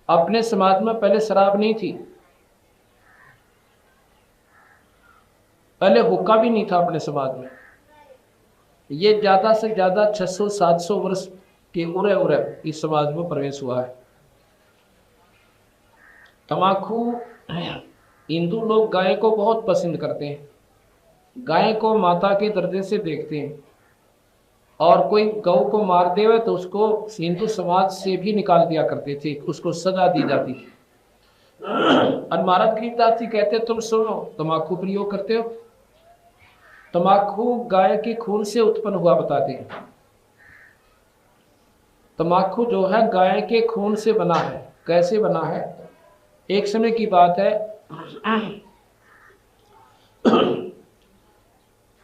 अपने समाज में पहले शराब नहीं थी, पहले हुक्का भी नहीं था अपने समाज में। ये ज्यादा से ज्यादा 600-700 वर्ष के उरे इस समाज में प्रवेश हुआ है। तंबाकू, हिंदू लोग गाय को बहुत पसंद करते हैं, गाय को माता के दर्जे से देखते हैं, और कोई गौ को मार देवे तो उसको हिंदू समाज से भी निकाल दिया करते थे, उसको सजा दी जाती थी। और महाराज गरीबदास जी कहते तुम सुनो, तंबाकू प्रयोग करते हो, तंबाकू गाय के खून से उत्पन्न हुआ बताते हैं। तंबाकू जो है गाय के खून से बना है। कैसे बना है? एक समय की बात है,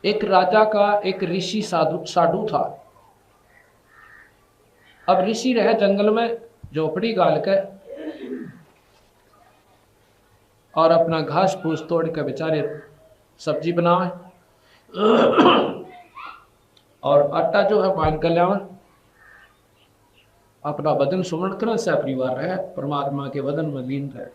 एक राजा का एक ऋषि साधु था। अब ऋषि रहे जंगल में झोपड़ी गाल कर और अपना घास फूस तोड़ कर बेचारे सब्जी बनावे और आटा जो है बांध कर लियावे, अपना बदन सुमण कर सह परिवार है, परमात्मा के वदन में लीन रहे।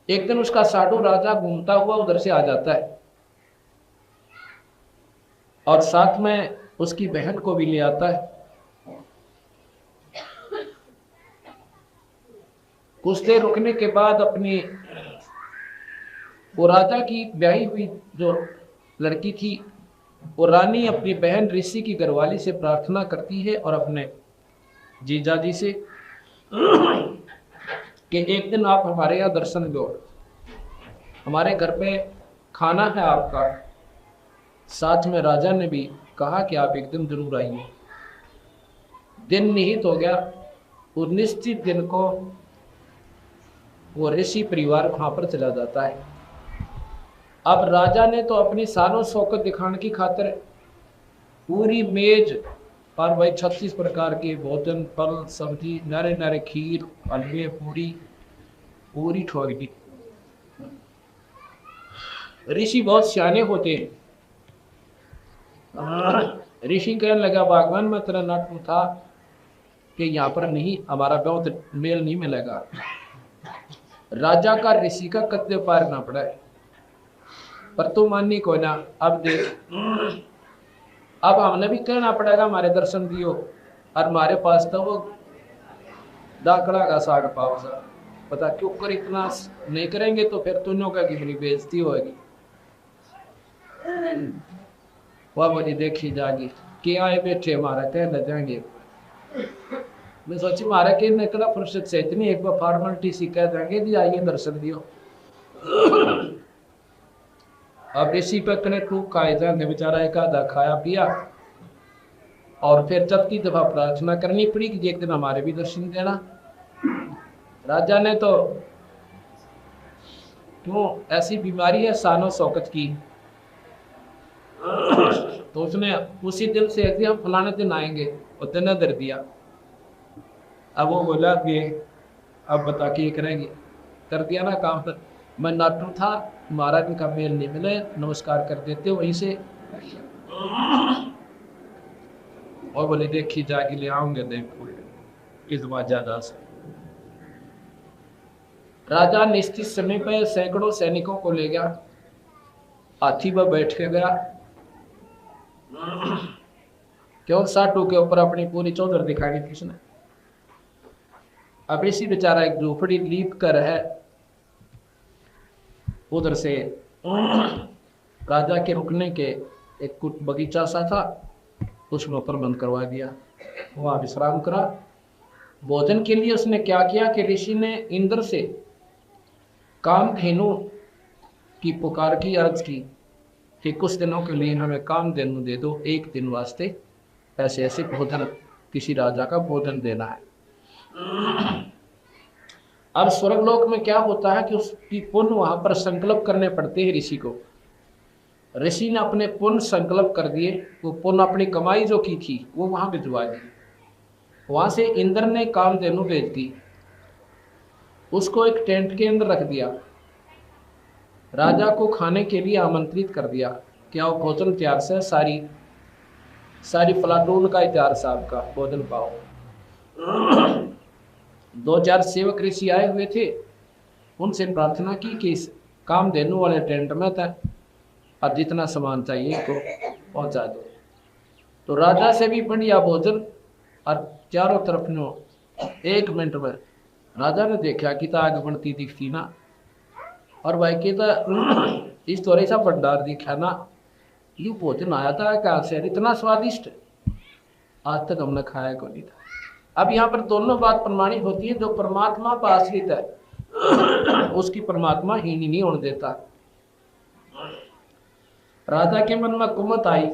एक दिन उसका साधु राजा घूमता हुआ उधर से आ जाता है और साथ में उसकी बहन को भी ले आता है। कुछ देर रुकने के बाद अपनी वो राजा की ब्याही हुई जो लड़की थी, वो रानी अपनी बहन ऋषि की घरवाली से प्रार्थना करती है और अपने जीजा जी से कि एक दिन आप हमारे यहाँ दर्शन दो, हमारे घर पे खाना है आपका। साथ में राजा ने भी कहा कि आप एक दिन जरूर आइए। दिन निहित हो गया। वो निश्चित दिन को वो ऋषि परिवार वहां पर चला जाता है। अब राजा ने तो अपनी सालों शौकत दिखाने की खातिर पूरी मेज पर भाई 36 प्रकार के भोजन, फल, सब्जी, नारे नारे खीर, हलवे, पूरी ठोक दी। ऋषि बहुत सियाने होते हैं। ऋषि कहने लगा, भगवान मैं तेरा नाटक था कि यहाँ पर नहीं, हमारा बहुत मेल नहीं मिलेगा। राजा का ऋषि का कत्ते पार ना पड़ा है, पर तू माननी को ना। अब देख, अब हमने भी कहना पड़ेगा हमारे दर्शन दियो, और हमारे पास तो वो दाखला का साग पाव सा, पता क्यों कर इतना नहीं करेंगे तो फिर तुनों का कितनी बेइज्जती होगी। वह बोली देखी जागी कि आए बैठे हमारा कह न जाएंगे। मैं सोची मारा के निकला फुर्सत से इतनी एक बार फॉर्मेलिटी सी कह देंगे जी आइए दर्शन दियो। अब ऋषि पे कने टूक खाए जाने बेचारा एक आधा खाया पिया और फिर चौथी दफा प्रार्थना करनी पड़ी कि एक दिन हमारे भी दर्शन देना। राजा ने तो क्यों ऐसी बीमारी है सानो शौकत की, तो उसने उसी दिन से हम फलाने दिन आएंगे, और दिन दर दिया। अब वो बोला कि अब बता के करेंगे, कर दिया ना काम। तक मैं नाटू था, महाराज का मेल नहीं मिले, नमस्कार कर देते वहीं से। और बोले देखी जाके ले आऊंगे देखो इस बार ज्यादा से। राजा निश्चित समय पर सैकड़ों सैनिकों को ले गया, हाथी पर बैठ के गया, क्यों साटू के ऊपर अपनी पूरी चौधर दिखाई थी उसने। अब इसी बेचारा एक झोपड़ी लीप कर है, उधर से राजा के रुकने के एक कुछ बगीचा सा था, उसमें ऊपर बंद करवा दिया, वहां विश्राम करा। भोजन के लिए उसने क्या किया कि ऋषि ने इंद्र से कामधेनु की पुकार की, अर्ज की कि कुछ दिनों के लिए हमें कामधेनु दे दो, एक दिन वास्ते ऐसे ऐसे भोजन, किसी राजा का भोजन देना है। अब स्वर्गलोक में क्या होता है कि उसकी पुण्य वहां पर संकल्प करने पड़ते हैं ऋषि को। ऋषि ने अपने पुण्य संकल्प कर दिए, वो पुण्य अपनी कमाई जो की थी वो वहां भिजवा दी। वहां से इंद्र ने कामधेनु भेज दी, उसको एक टेंट के अंदर रख दिया, राजा को खाने के लिए आमंत्रित कर दिया कि आओ भोजन तैयार से, सारी फलाटून का तैयार से आपका भोजन पाओ। 2-4 सेवक ऋषि आए हुए थे, उनसे प्रार्थना की कि इस कामधेनु वाले टेंट में था और जितना सामान चाहिए इसको पहुंचा दो। तो राजा से भी बढ़िया भोजन और चारों तरफ नो 1 मिनट में राजा ने देखा कि आग बनती दिखती ना, और भाई की तो इस थोड़े सा भंडार दिखा ना, यू भोजन आया था कहाँ से, इतना स्वादिष्ट आज तक हमने खाया को नहीं था। अब यहाँ पर दोनों बात प्रमाणित होती है, जो परमात्मा पर आश्रित है उसकी परमात्मा हीन नहीं होने देता। राजा के मन में कुमत आई,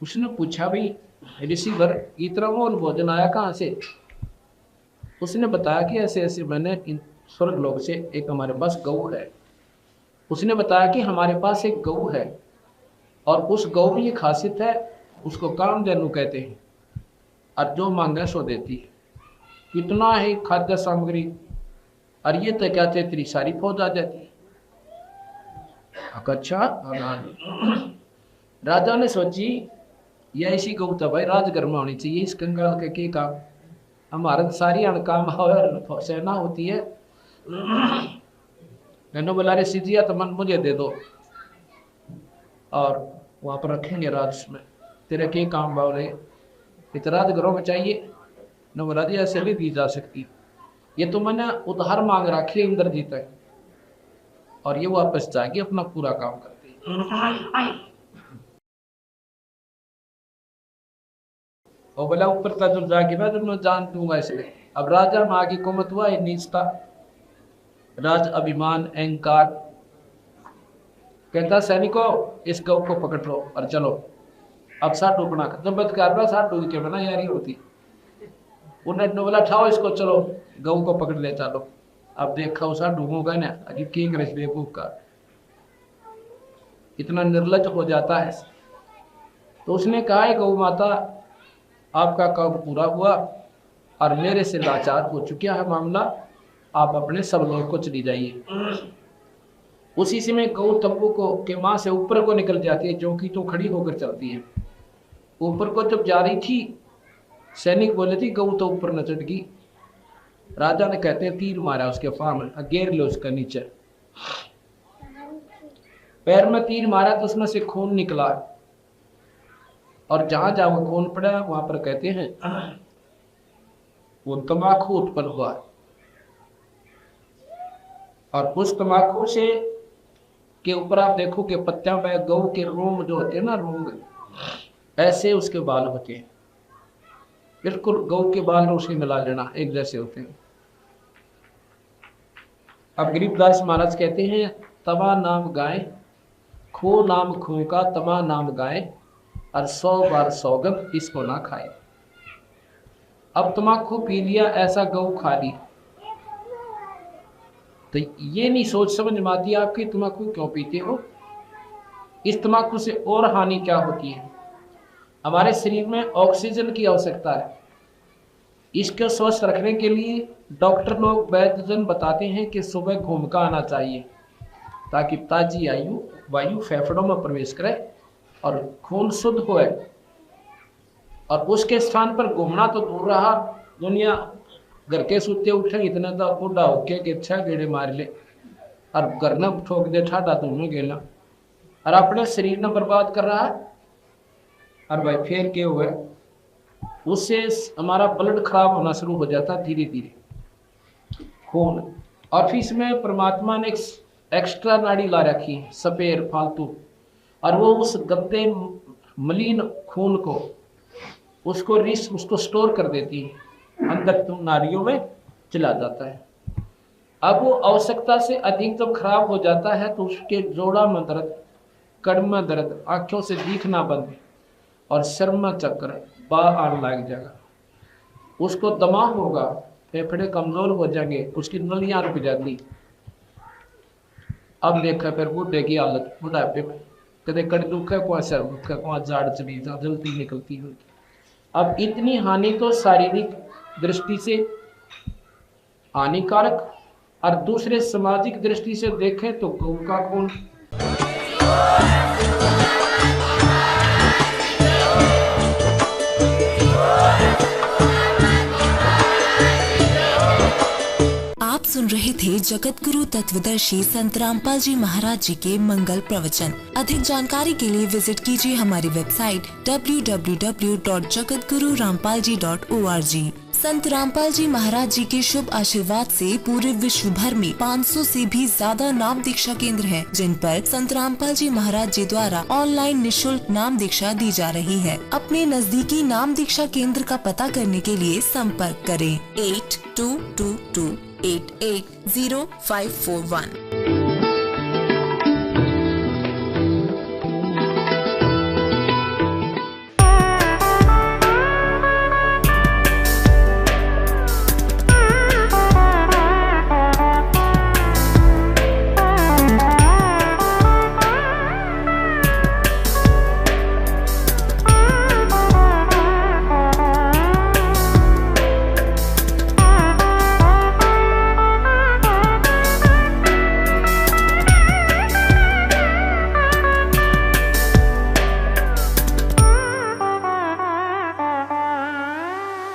उसने पूछा भाई ऋषि वर इतना मोल भोजन आया कहाँ से। उसने बताया कि ऐसे ऐसे मैंने स्वर्ग लोक से एक हमारे पास गऊ है। उसने बताया कि हमारे पास एक गऊ है और उस गऊ में ये खासियत है, उसको कामधेनु कहते हैं और जो मांगे सो देती है। कितना ही खाद्य सामग्री और ये तो क्या थे, तेरी सारी फौज आ जाती। अच्छा राजा ने सोची ये ऐसी गौ तो भाई राजगर में होनी चाहिए, इस कंगाल के काम, हमारा सारी अणकाम सेना होती है। मैंने बोला रे सिजिया तो मन मुझे दे दो और वहां पर रखेंगे राज में, तेरे के काम बावले इतना राजगरों में चाहिए न। बोला जी ऐसे भी दी जा सकती, ये तो मैंने उधार मांग रखी है इंद्रजीत है, और ये वापस जाके अपना पूरा काम करते हैं। और बोला ऊपर का जो जाके मैं जान दूंगा इसलिए। अब राजा माँ की कुमत हुआ नीचता, राज अभिमान अहंकार, कहता सैनिकों इस गौ को पकड़ लो और चलो। अब साटू बना खत्म बद कर रहा, साटू के बना यारी होती। उन्होंने बोला ठाओ इसको, चलो गौ को पकड़ ले चलो। अब देखा उसा डूबोगा ना अभी किंग रस बेवकूफ का इतना निर्लज हो जाता है। तो उसने कहा है गौ माता आपका काम पूरा हुआ और मेरे से लाचार हो चुका है मामला, आप अपने सब लोग को चली जाइए। उसी समय गौ तंबू को के माँ से ऊपर को निकल जाती है, जो कि तो खड़ी होकर चलती है। ऊपर को जब जा रही थी सैनिक बोले थी गौ तो ऊपर न चढ़ गई। राजा ने कहते हैं तीर मारा उसके फार्म में, घेर लो उसका नीचे। पैर में तीर मारा तो उसमें से खून निकला, और जहां जहां वो खून पड़ा वहां पर कहते हैं वो तंबाकू उत्पन्न हुआ, और उस तंबाकू से के ऊपर आप देखो कि पत्तियां पे गौ के रोम जो होते हैं ना, रोम ऐसे उसके बाल होते हैं, बिल्कुल गौ के बाल उसे मिला लेना एक जैसे होते हैं। अब गरीबदास महाराज कहते हैं तमा नाम गाय खो नाम खो का, तमा नाम गाय और 100 बार सौगंध इसको ना खाए। अब तम्बाकू पी लिया, ऐसा गौ खा ली, तो ये नहीं सोच समझ में आती आपकी तम्बाकू क्यों पीते हो, इस तम्बाकू से और हानि क्या होती है। हमारे शरीर में ऑक्सीजन की आवश्यकता है, इसको स्वस्थ रखने के लिए डॉक्टर लोग वैद्यजन बताते हैं कि सुबह घूम कर आना चाहिए ताकि ताजी वायु फेफड़ों में प्रवेश करे और खून शुद्ध होए। और उसके स्थान पर घूमना तो दूर रहा, दुनिया घर के सूते उठे इतना तो बूढ़ा होके कि अच्छा गेड़े मार ले और घर न ठोक दे ठाडा तुम्हें गेला और अपने शरीर न बर्बाद कर रहा है। और भाई फिर क्या हुआ, उससे हमारा ब्लड खराब होना शुरू हो जाता धीरे धीरे खून। और फिर इसमें परमात्मा ने एक्स्ट्रा नाड़ी ला रखी है सपेर फालतू, और वो उस गंदे मलिन खून को उसको स्टोर कर देती है, अंदर तुम नाड़ियों में चला जाता है। अब वो आवश्यकता से अधिक जब खराब हो जाता है तो उसके जोड़ा में दर्द, कड़ में दर्द, आंखों से दिखना बंद और सिर में चक्कर बाहर आने लग जाएगा, उसको दमा होगा, फेफड़े कमजोर हो जाएंगे, उसकी नलियां रुक जाती। अब देखा फिर बूढ़े की हालत, बुढ़ापे में कदे कड़ दुख है, कोई सिर दुख है, कोई जाड़ चली जल्दी निकलती है। अब इतनी हानि तो शारीरिक दृष्टि से हानिकारक, और दूसरे सामाजिक दृष्टि से देखें तो गौ का खून। आप सुन रहे थे जगत गुरु तत्वदर्शी संत रामपाल जी महाराज जी के मंगल प्रवचन। अधिक जानकारी के लिए विजिट कीजिए हमारी वेबसाइट www.jagatgururampalji.org। संत रामपाल जी महाराज जी के शुभ आशीर्वाद से पूरे विश्व भर में 500 से भी ज्यादा नाम दीक्षा केंद्र हैं, जिन पर संत रामपाल जी महाराज जी द्वारा ऑनलाइन निशुल्क नाम दीक्षा दी जा रही है। अपने नजदीकी नाम दीक्षा केंद्र का पता करने के लिए संपर्क करें 8222880541।